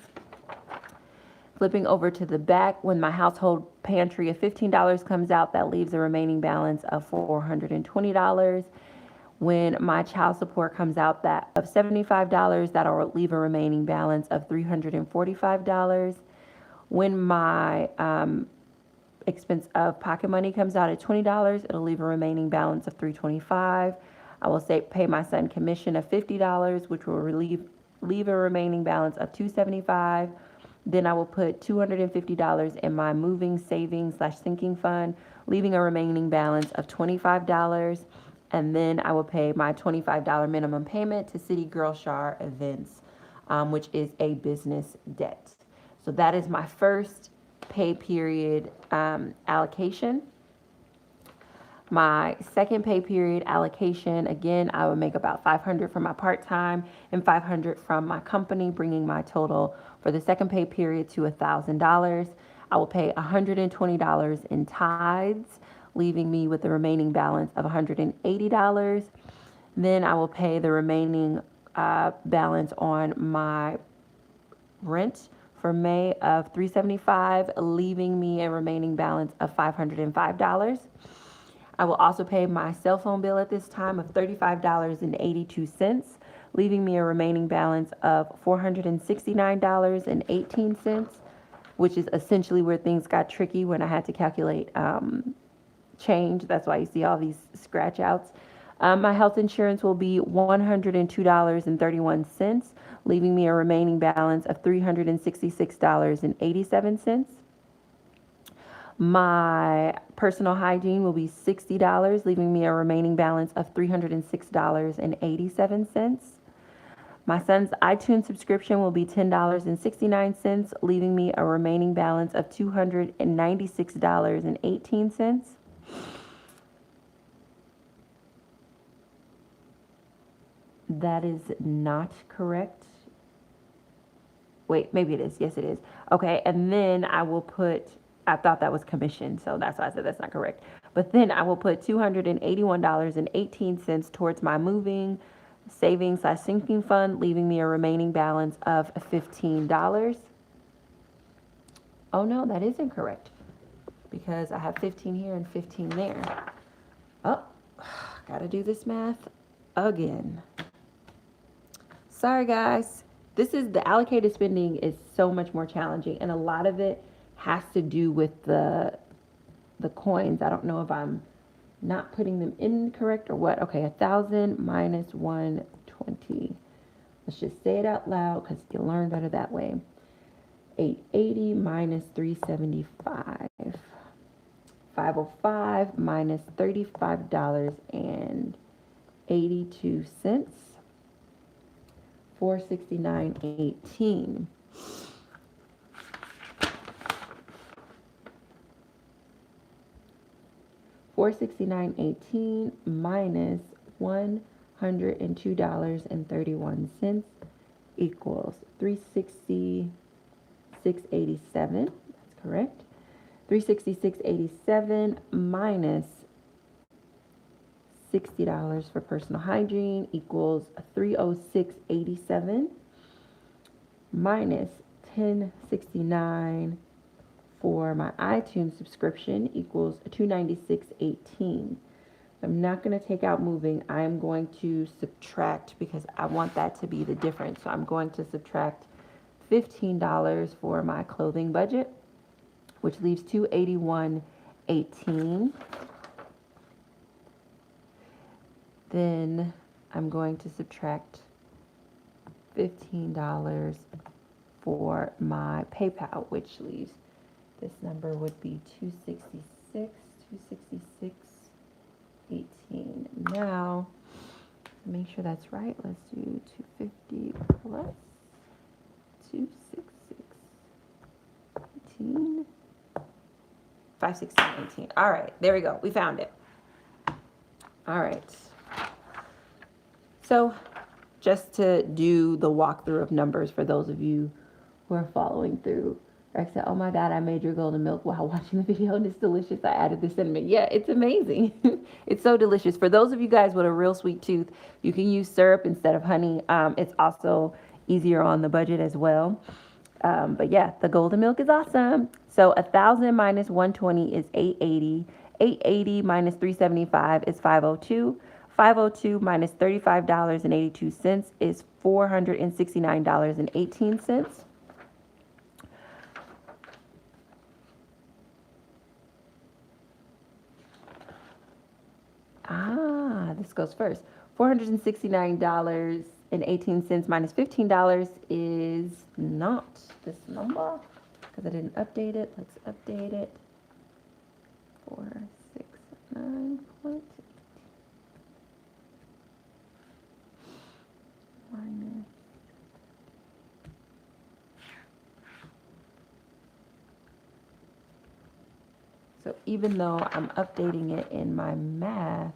Flipping over to the back, when my household pantry of $15 comes out, that leaves a remaining balance of $420. When my child support comes out, that of $75, that'll leave a remaining balance of $345. When my expense of pocket money comes out at $20, it'll leave a remaining balance of $325. I will pay my son commission of $50, which will leave a remaining balance of $275. Then I will put $250 in my moving savings / sinking fund, leaving a remaining balance of $25. And then I will pay my $25 minimum payment to City Girl Shower Events, which is a business debt. So that is my first pay period allocation. My second pay period allocation, again, I would make about $500 from my part-time and $500 from my company, bringing my total for the second pay period to $1,000. I will pay $120 in tithes, leaving me with the remaining balance of $180. Then I will pay the remaining balance on my rent for May of $375, leaving me a remaining balance of $505. I will also pay my cell phone bill at this time of $35.82, leaving me a remaining balance of $469.18, which is essentially where things got tricky when I had to calculate change. That's why you see all these scratch outs. My health insurance will be $102.31, leaving me a remaining balance of $366.87. My personal hygiene will be $60, leaving me a remaining balance of $306.87. My son's iTunes subscription will be $10.69, leaving me a remaining balance of $296.18. That is not correct. Wait, maybe it is. Yes, it is. Okay, and then I thought that was commission, so that's why I said that's not correct. But then I will put $281.18 towards my moving savings / sinking fund, leaving me a remaining balance of $15. Oh no, that is incorrect because I have 15 here and 15 there. Oh, gotta do this math again. Sorry guys. The allocated spending is so much more challenging, and a lot of it has to do with the coins. I don't know if I'm not putting them in correct or what. Okay, 1,000 minus 120. Let's just say it out loud because you'll learn better that way. 880 minus 375. 505 minus $35.82. 469.18. $469.18 minus $102.31 equals $366.87. That's correct. $366.87 minus $60 for personal hygiene equals $306.87 minus $10.69 for my iTunes subscription equals $296.18. I'm not going to take out moving. I'm going to subtract because I want that to be the difference. So I'm going to subtract $15 for my clothing budget, which leaves $281.18. Then I'm going to subtract $15 for my PayPal, which leaves, this number would be $266.18. Now, to make sure that's right, let's do 250 plus 266.18. 516.18. All right, there we go. We found it. All right. So just to do the walkthrough of numbers for those of you who are following through. Rex said, oh my God, I made your golden milk while watching the video and it's delicious. I added the cinnamon. Yeah, it's amazing. It's so delicious. For those of you guys with a real sweet tooth, you can use syrup instead of honey. It's also easier on the budget as well. But yeah, the golden milk is awesome. So 1,000 minus 120 is 880. 880 minus 375 is 502. 502 minus $35.82 is $469.18. This goes first. $469.18 $4.18 minus $15 is not this number because I didn't update it. Let's update it. 469.8 minus. So even though I'm updating it in my math,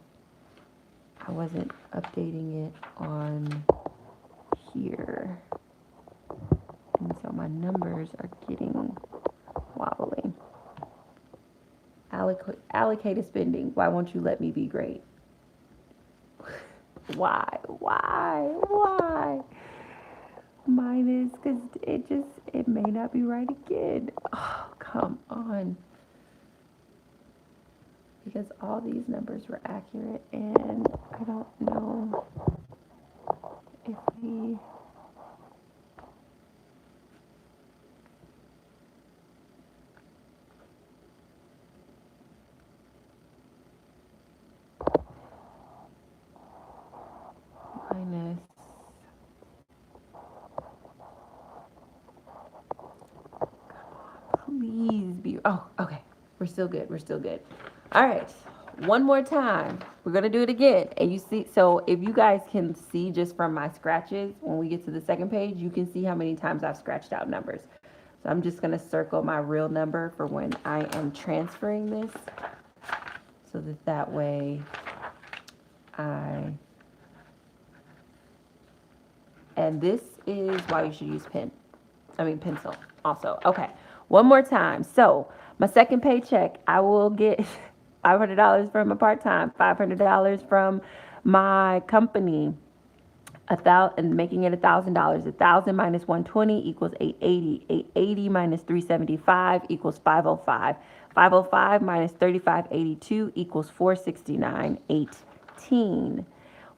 I wasn't updating it on here. And so my numbers are getting wobbly. Allocated spending. Why won't you let me be great? Why? Minus, because it may not be right again. Oh, come on. Because all these numbers were accurate, and I don't know if we... minus... Please be... Oh, okay. We're still good. All right. One more time. We're going to do it again. And you see, so if you guys can see just from my scratches, when we get to the second page, you can see how many times I've scratched out numbers. So I'm just going to circle my real number for when I am transferring this, so that way and this is why you should use pencil also. Okay, one more time. So my second paycheck, I will get $500 from a part-time, $500 from my company, and making it $1,000. 1,000 minus 120 equals 880. 880 minus 375 equals 505. 505 minus 3582 equals 469.18.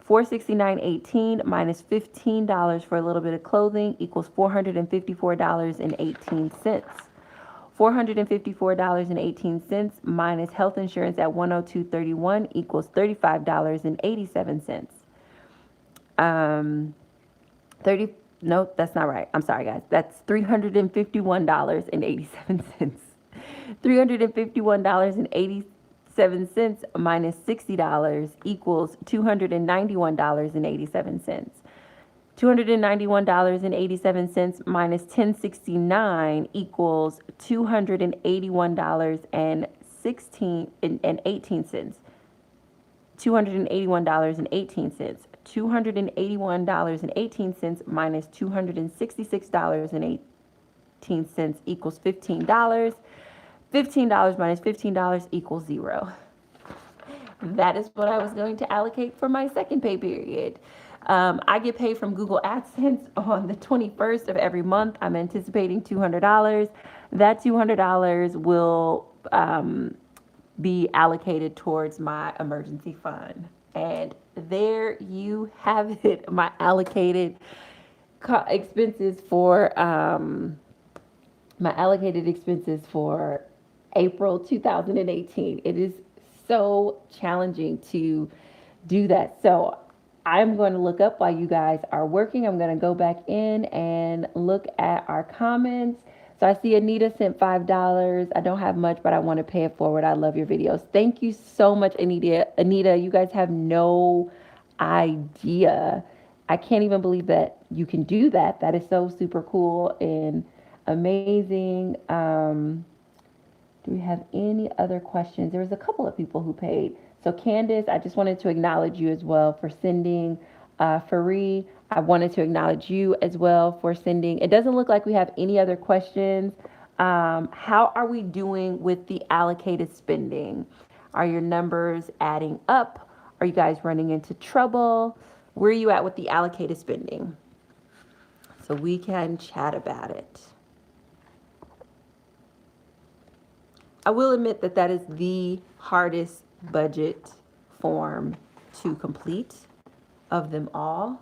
469.18 minus $15 for a little bit of clothing equals $454.18. $454.18 minus health insurance at 102.31 equals $35.87. No, that's not right. I'm sorry, guys. That's $351.87. $351.87 minus $60 equals $291.87. $291.87 minus $1069 equals $281.18. $281.18. $281.18 minus $266.18 equals $15. $15 minus $15 equals 0. That is what I was going to allocate for my second pay period. I get paid from Google AdSense on the 21st of every month. I'm anticipating $200. That $200 will be allocated towards my emergency fund. And there you have it, my allocated expenses for April 2018. It is so challenging to do that. So I'm going to look up while you guys are working. I'm going to go back in and look at our comments. So I see Anita sent $5. I don't have much, but I want to pay it forward. I love your videos. Thank you so much, Anita. Anita, you guys have no idea. I can't even believe that you can do that. That is so super cool and amazing. Do we have any other questions? There was a couple of people who paid. So Candace, I just wanted to acknowledge you as well for sending. Faree, I wanted to acknowledge you as well for sending. It doesn't look like we have any other questions. How are we doing with the allocated spending? Are your numbers adding up? Are you guys running into trouble? Where are you at with the allocated spending? So we can chat about it. I will admit that is the hardest budget form to complete of them all.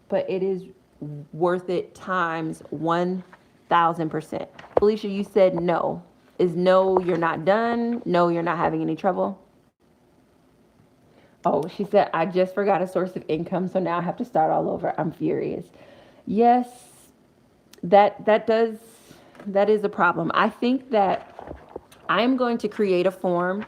But it is worth it times 1,000%. Felicia, you said no. Is no, you're not done? No, you're not having any trouble? Oh, she said, I just forgot a source of income, so now I have to start all over. I'm furious. Yes, that does that is a problem. I think that I'm going to create a form,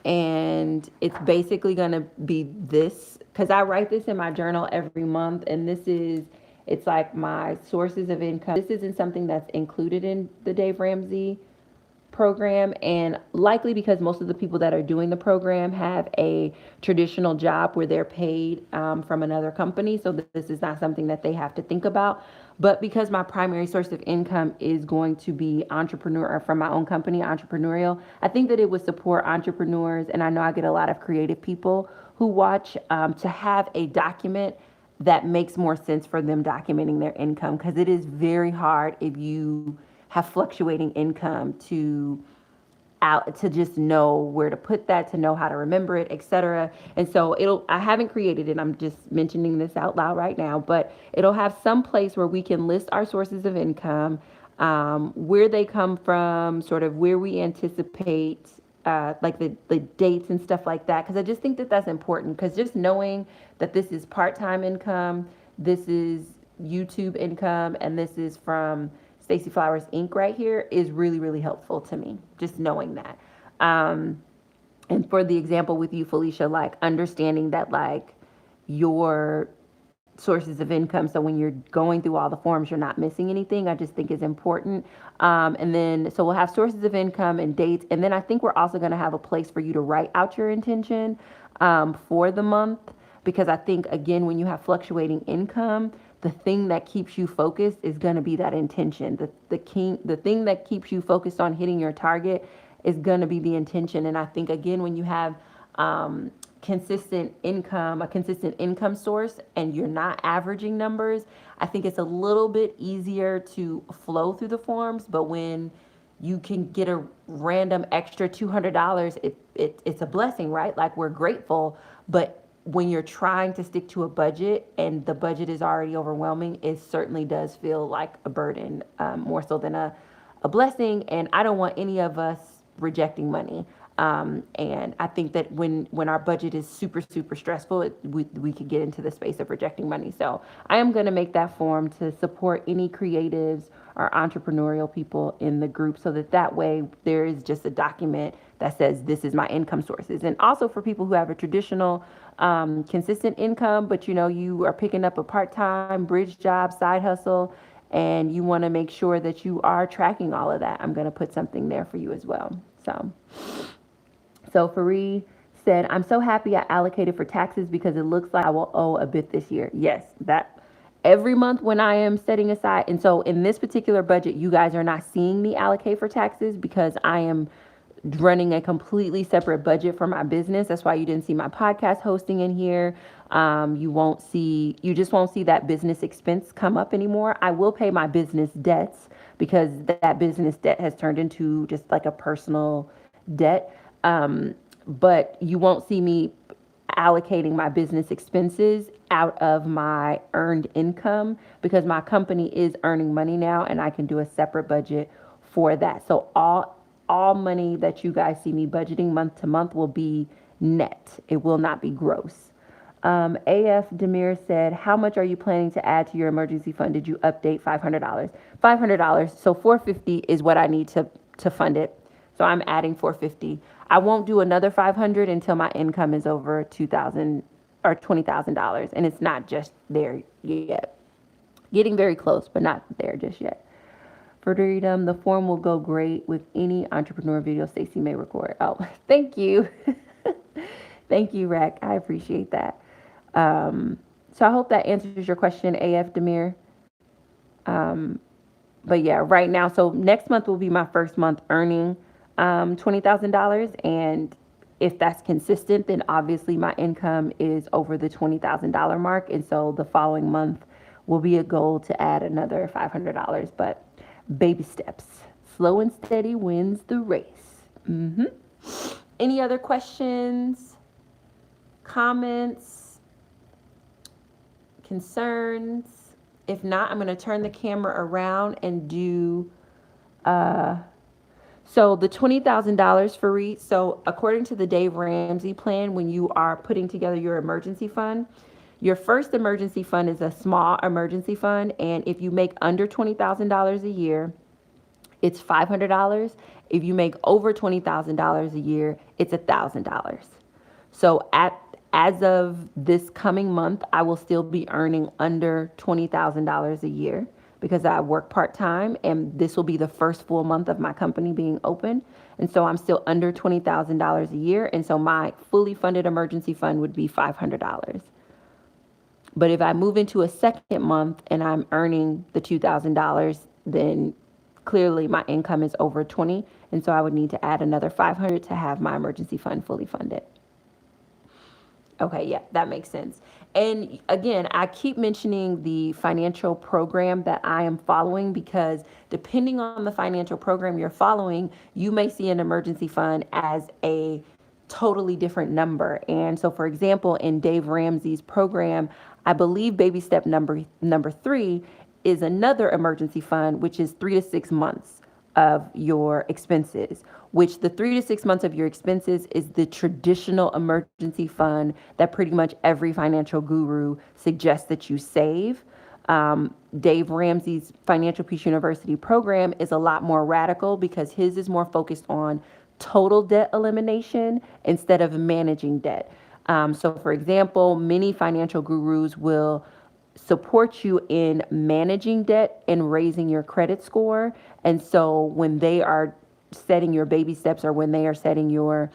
and it's basically going to be this, because I write this in my journal every month, and it's like my sources of income. This isn't something that's included in the Dave Ramsey program, and likely because most of the people that are doing the program have a traditional job where they're paid from another company, so this is not something that they have to think about. But because my primary source of income is going to be entrepreneur, or from my own company, entrepreneurial, I think that it would support entrepreneurs, and I know I get a lot of creative people who watch, to have a document that makes more sense for them documenting their income, because it is very hard if you have fluctuating income to just know where to put that, to know how to remember it, etc. And so I haven't created it. I'm just mentioning this out loud right now, but it'll have some place where we can list our sources of income, where they come from, sort of where we anticipate, like the dates and stuff like that. Because I just think that that's important. Because just knowing that this is part-time income, this is YouTube income, and this is from Stacey Flowers Inc. right here is really, really helpful to me. Just knowing that. And for the example with you, Felicia, like understanding that like your sources of income, so when you're going through all the forms, you're not missing anything, I just think is important. And then, so we'll have sources of income and dates. And then I think we're also going to have a place for you to write out your intention for the month. Because I think, again, when you have fluctuating income, the thing that keeps you focused is going to be that intention. The thing that keeps you focused on hitting your target is going to be the intention. And I think, again, when you have a consistent income source, and you're not averaging numbers, I think it's a little bit easier to flow through the forms. But when you can get a random extra $200, it's a blessing, right? Like, we're grateful. But when you're trying to stick to a budget and the budget is already overwhelming, it certainly does feel like a burden, more so than a blessing. And I don't want any of us rejecting money. And I think that when our budget is super, super stressful, we could get into the space of rejecting money. So I am going to make that form to support any creatives or entrepreneurial people in the group, so that way there is just a document that says this is my income sources. And also for people who have a traditional, consistent income, but you are picking up a part-time bridge job, side hustle, and you want to make sure that you are tracking all of that, I'm going to put something there for you as well. So Faree said, I'm so happy I allocated for taxes because it looks like I will owe a bit this year. Yes, that every month when I am setting aside. And so in this particular budget, you guys are not seeing me allocate for taxes because I am running a completely separate budget for my business. That's why you didn't see my podcast hosting in here. You just won't see that business expense come up anymore. I will pay my business debts because that business debt has turned into just like a personal debt. But you won't see me allocating my business expenses out of my earned income because my company is earning money now, and I can do a separate budget for that. So all money that you guys see me budgeting month to month will be net. It will not be gross. AF Demir said, how much are you planning to add to your emergency fund? Did you update $500? $500. So $450 is what I need to fund it. So I'm adding $450. I won't do another $500 until my income is over $2,000 or $20,000, and it's not just there yet. Getting very close, but not there just yet. Freedom, the form will go great with any entrepreneur video Stacey may record. Oh, thank you. Thank you, Rack. I appreciate that. So I hope that answers your question, AF Demir. But yeah, right now, so next month will be my first month earning $20,000. And if that's consistent, then obviously my income is over the $20,000 mark. And so the following month will be a goal to add another $500. But baby steps, slow and steady wins the race. Any other questions, comments, concerns? If not, I'm going to turn the camera around and do So the $20,000 for REIT. So according to the Dave Ramsey plan, when you are putting together your emergency fund, your first emergency fund is a small emergency fund, and if you make under $20,000 a year, it's $500. If you make over $20,000 a year, it's $1,000. So as of this coming month, I will still be earning under $20,000 a year because I work part-time, and this will be the first full month of my company being open. And so I'm still under $20,000 a year. And so my fully funded emergency fund would be $500. But if I move into a second month and I'm earning the $2,000, then clearly my income is over 20. And so I would need to add another 500 to have my emergency fund fully funded. Okay, yeah, that makes sense. And again, I keep mentioning the financial program that I am following because depending on the financial program you're following, you may see an emergency fund as a totally different number. And so, for example, in Dave Ramsey's program, I believe baby step number 3 is another emergency fund, which is 3 to 6 months of your expenses, which the 3 to 6 months of your expenses is the traditional emergency fund that pretty much every financial guru suggests that you save. Dave Ramsey's Financial Peace University program is a lot more radical because his is more focused on total debt elimination instead of managing debt. So, for example, many financial gurus will support you in managing debt and raising your credit score. And so when they are setting your baby steps or when they are setting your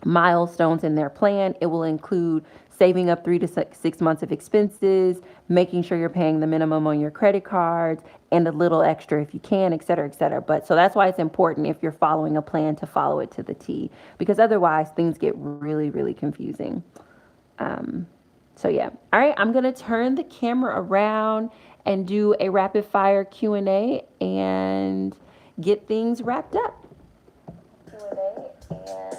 milestones in their plan, it will include saving up 3 to 6 months of expenses, making sure you're paying the minimum on your credit cards, and a little extra if you can, et cetera, et cetera. But so that's why it's important if you're following a plan to follow it to the T, because otherwise things get really, really confusing. So yeah. All right, I'm going to turn the camera around and do a rapid fire Q&A and get things wrapped up. Q&A and get things wrapped up.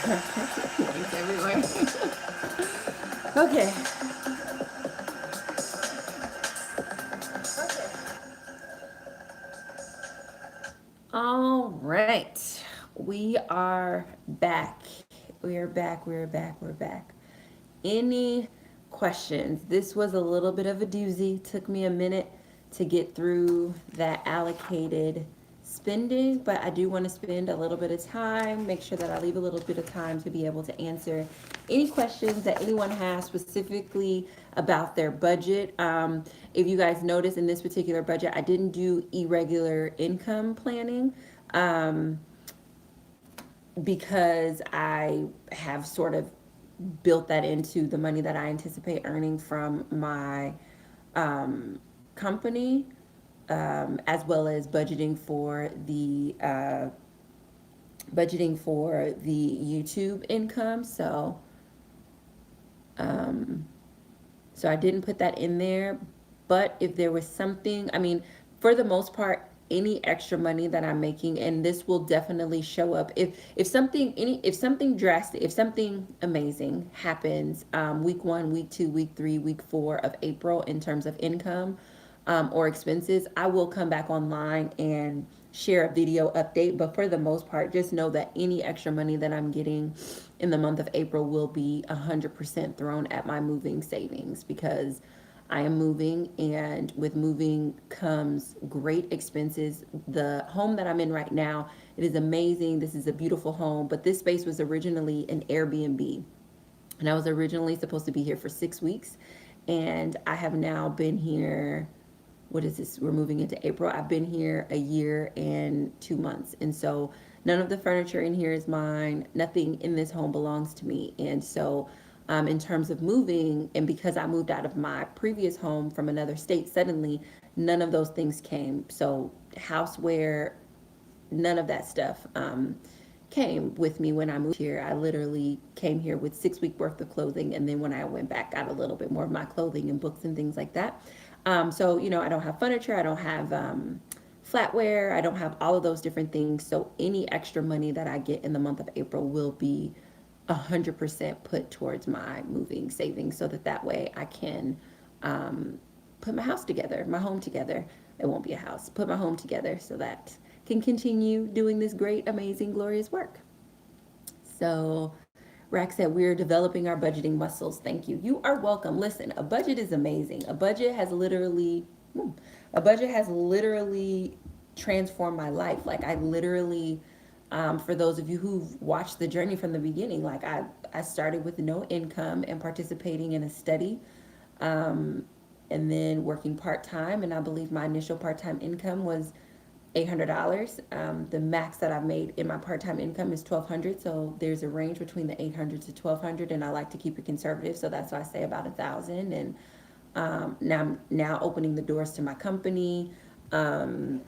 Thanks, everyone. Okay. All right. We are back. We're back. We're back. We're back. Any questions? This was a little bit of a doozy. Took me a minute to get through that allocated spending, but I do want to spend a little bit of time, make sure that I leave a little bit of time to be able to answer any questions that anyone has specifically about their budget. If you guys notice in this particular budget, I didn't do irregular income planning. Because I have sort of built that into the money that I anticipate earning from my company, as well as budgeting for the YouTube income. So I didn't put that in there, But if there was something, I mean, for the most part, any extra money that I'm making, and this will definitely show up if something drastic, if something amazing happens, week 1, week 2, week 3, week 4 of April in terms of income, or expenses, I will come back online and share a video update. But for the most part, just know that any extra money that I'm getting in the month of April will be 100% thrown at my moving savings, because I am moving, and with moving comes great expenses. The home that I'm in right now, it is amazing. This is a beautiful home, but this space was originally an Airbnb, and I was originally supposed to be here for 6 weeks, and I have now been here. What is this? We're moving into April. I've been here a year and 2 months, and so none of the furniture in here is mine. Nothing in this home belongs to me, and so. In terms of moving, and because I moved out of my previous home from another state suddenly, none of those things came. So, houseware, none of that stuff came with me when I moved here. I literally came here with 6 week worth of clothing, and then when I went back, got a little bit more of my clothing and books and things like that. So I don't have furniture, I don't have flatware, I don't have all of those different things. So any extra money that I get in the month of April will be 100% put towards my moving savings, so that way I can put my house together, my home together. It won't be a house. Put my home together so that can continue doing this great, amazing, glorious work. So, Rack said, we're developing our budgeting muscles. Thank you. You are welcome. Listen, a budget is amazing. A budget has literally transformed my life. Like, I literally, for those of you who've watched the journey from the beginning, like I started with no income and participating in a study, um, and then working part time. And I believe my initial part time income was $800. The max that I've made in my part-time income is 1,200. So there's a range between the 800 to 1,200, and I like to keep it conservative. So that's why I say about 1,000. And now I'm opening the doors to my company. Um,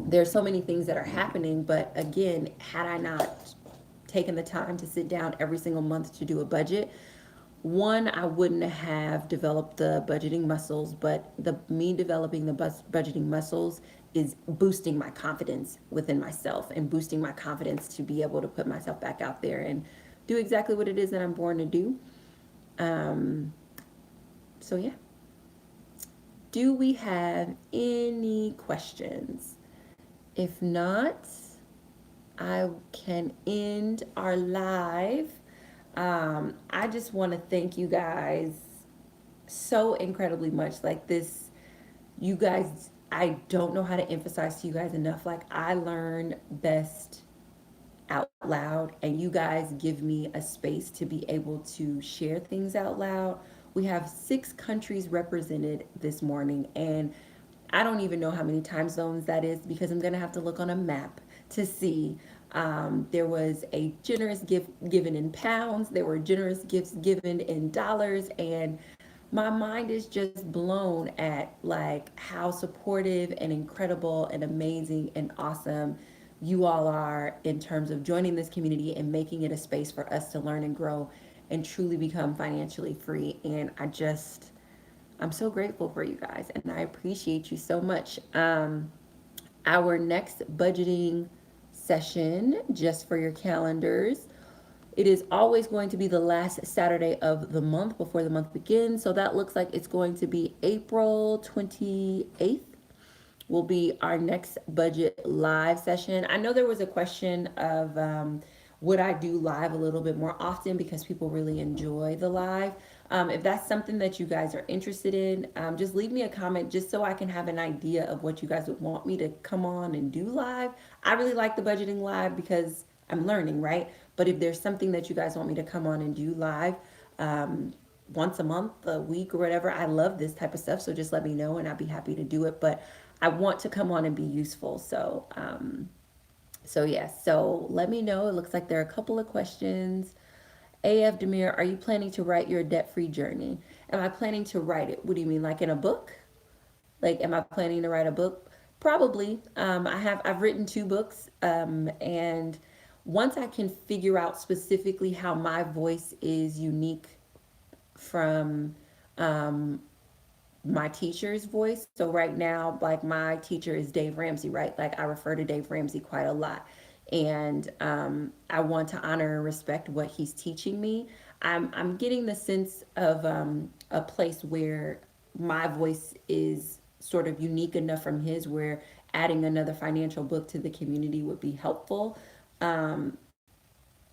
there's so many things that are happening, but again, had I not taken the time to sit down every single month to do a budget, one, I wouldn't have developed the budgeting muscles, but the me developing the budgeting muscles is boosting my confidence within myself, and boosting my confidence to be able to put myself back out there and do exactly what it is that I'm born to do. Um, so yeah. Do we have any questions? If not, I can end our live. I just want to thank you guys so incredibly much. Like this, you guys, I don't know how to emphasize to you guys enough. Like, I learn best out loud, and you guys give me a space to be able to share things out loud. We have 6 countries represented this morning, and I don't even know how many time zones that is, because I'm gonna have to look on a map to see. There was a generous gift given in pounds. There were generous gifts given in dollars, and my mind is just blown at like how supportive and incredible and amazing and awesome you all are in terms of joining this community and making it a space for us to learn and grow and truly become financially free. And I'm so grateful for you guys, and I appreciate you so much. Our next budgeting session, just for your calendars, it is always going to be the last Saturday of the month before the month begins. So that looks like it's going to be April 28th will be our next budget live session. I know there was a question of would I do live a little bit more often, because people really enjoy the live. If that's something that you guys are interested in, just leave me a comment just so I can have an idea of what you guys would want me to come on and do live. I really like the budgeting live because I'm learning, right? But if there's something that you guys want me to come on and do live, once a month, a week, or whatever, I love this type of stuff. So just let me know, and I'd be happy to do it. But I want to come on and be useful. So yeah, so let me know. It looks like there are a couple of questions. AF Demir, are you planning to write your debt-free journey? Am I planning to write it? What do you mean, like in a book? Like, am I planning to write a book? Probably. I've written 2 books, and once I can figure out specifically how my voice is unique from my teacher's voice. So right now, like my teacher is Dave Ramsey, right? Like I refer to Dave Ramsey quite a lot. And I want to honor and respect what he's teaching me. I'm getting the sense of a place where my voice is sort of unique enough from his, where adding another financial book to the community would be helpful. Um,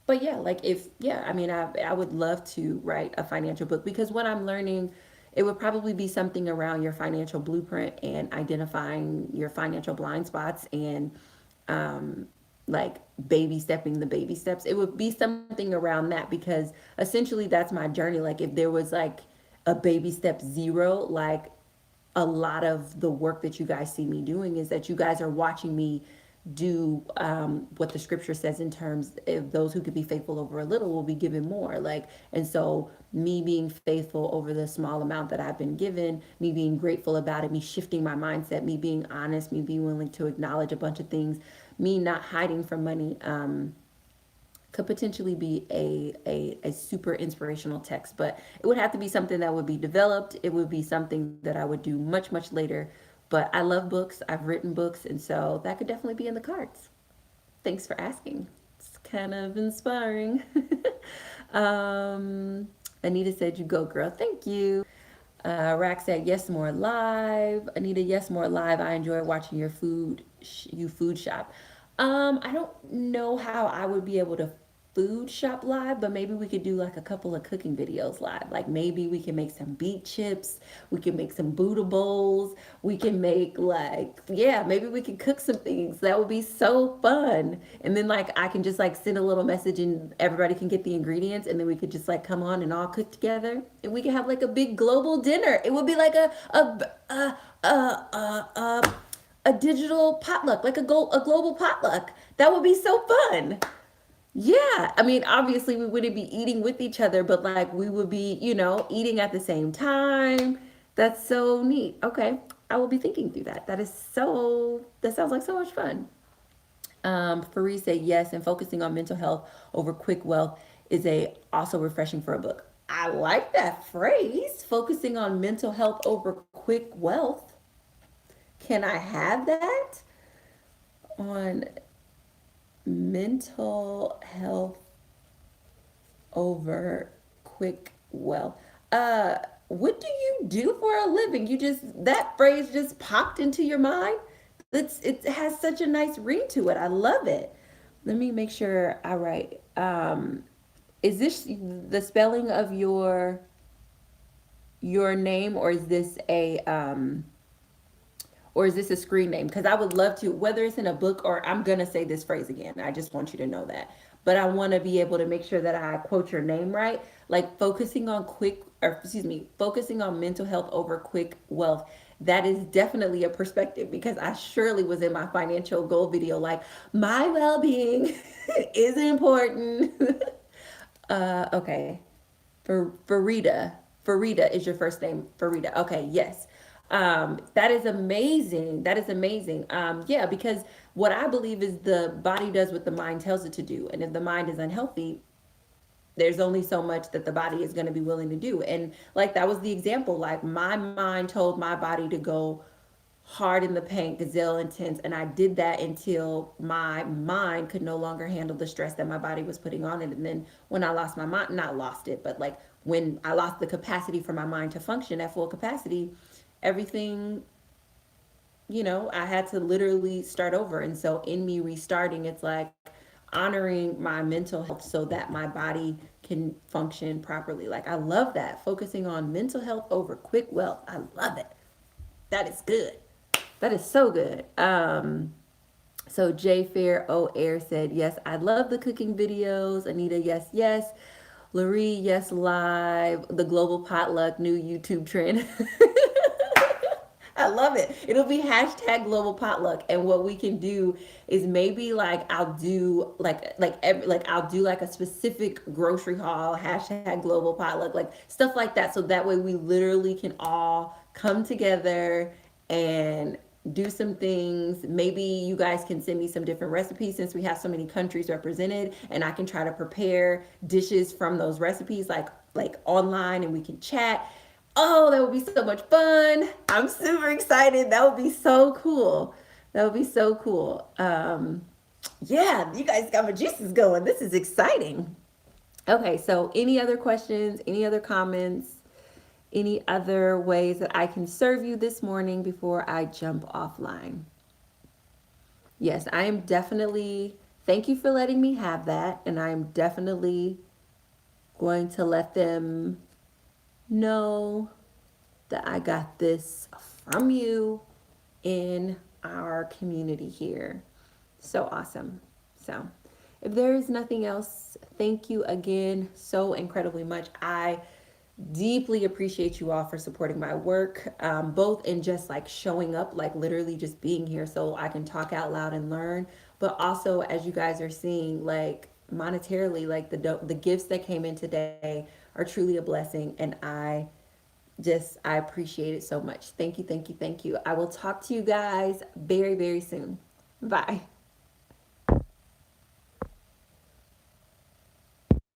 but yeah, like if yeah, I mean, I would love to write a financial book because what I'm learning, it would probably be something around your financial blueprint and identifying your financial blind spots and um, like baby stepping the baby steps. It would be something around that because essentially that's my journey. Like if there was like a baby step zero, like a lot of the work that you guys see me doing is that you guys are watching me do what the scripture says in terms of those who could be faithful over a little will be given more, like, and so me being faithful over the small amount that I've been given, me being grateful about it, me shifting my mindset, me being honest, me being willing to acknowledge a bunch of things, me not hiding from money, could potentially be a super inspirational text, but it would have to be something that would be developed. It would be something that I would do much later. But I love books. I've written books, and so that could definitely be in the cards. Thanks for asking. It's kind of inspiring. Anita said, "You go, girl." Thank you. Rack said, "Yes, more live." Anita, "Yes, more live. I enjoy watching your you food shop." I don't know how I would be able to food shop live, but maybe we could do like a couple of cooking videos live. Like maybe we can make some beet chips, we can make some Buddha bowls, we can make like, yeah, maybe we can cook some things. That would be so fun. And then like I can just like send a little message and everybody can get the ingredients and then we could just like come on and all cook together and we could have like a big global dinner. It would be like a digital potluck, like a global potluck. That would be so fun. Yeah, I mean, obviously we wouldn't be eating with each other, but like we would be, eating at the same time. That's so neat. Okay, I will be thinking through that. That sounds like so much fun. Faris said yes, and focusing on mental health over quick wealth is a also refreshing for a book. I like that phrase, focusing on mental health over quick wealth. Can I have that on mental health over quick wealth? Uh, what do you do for a living? That phrase just popped into your mind. It has such a nice ring to it. I love it. Let me make sure I write. Is this the spelling of your name, or is this a screen name? Because I would love to, whether it's in a book or I'm going to say this phrase again. I just want you to know that. But I want to be able to make sure that I quote your name right. Like focusing on mental health over quick wealth. That is definitely a perspective because I surely was in my financial goal video like, my well being is important. Okay. Farida. Farida is your first name. Farida. Okay, yes. That is amazing. That is amazing. Yeah, because what I believe is the body does what the mind tells it to do. And if the mind is unhealthy, there's only so much that the body is going to be willing to do. And like that was the example. Like my mind told my body to go hard in the paint, gazelle intense. And I did that until my mind could no longer handle the stress that my body was putting on it. And then when I lost my mind, not lost it, but like when I lost the capacity for my mind to function at full capacity, everything, I had to literally start over. And so in me restarting, it's like honoring my mental health so that my body can function properly. Like I love that. Focusing on mental health over quick wealth. I love it. That is good. That is so good. So J Fair O Air said, yes, I love the cooking videos. Anita, yes, yes. Laree, yes, live. The global potluck, new YouTube trend. I love it. It'll be hashtag global potluck. And what we can do is maybe like I'll do like I'll do like a specific grocery haul, hashtag global potluck, like stuff like that. So that way we literally can all come together and do some things. Maybe you guys can send me some different recipes since we have so many countries represented, and I can try to prepare dishes from those recipes like online and we can chat. Oh, that would be so much fun. I'm super excited. That would be so cool. That would be so cool. Yeah, you guys got my juices going. This is exciting. Okay, so any other questions, any other comments, any other ways that I can serve you this morning before I jump offline? Yes, I am definitely, thank you for letting me have that. And I'm definitely going to let them know that I got this from you in our community here. So awesome. So, if there is nothing else, thank you again so incredibly much. I deeply appreciate you all for supporting my work, both in just like showing up, like literally just being here so I can talk out loud and learn, but also as you guys are seeing, like monetarily, like the gifts that came in today are truly a blessing, and I appreciate it so much. Thank you, thank you, thank you. I will talk to you guys very, very soon. Bye.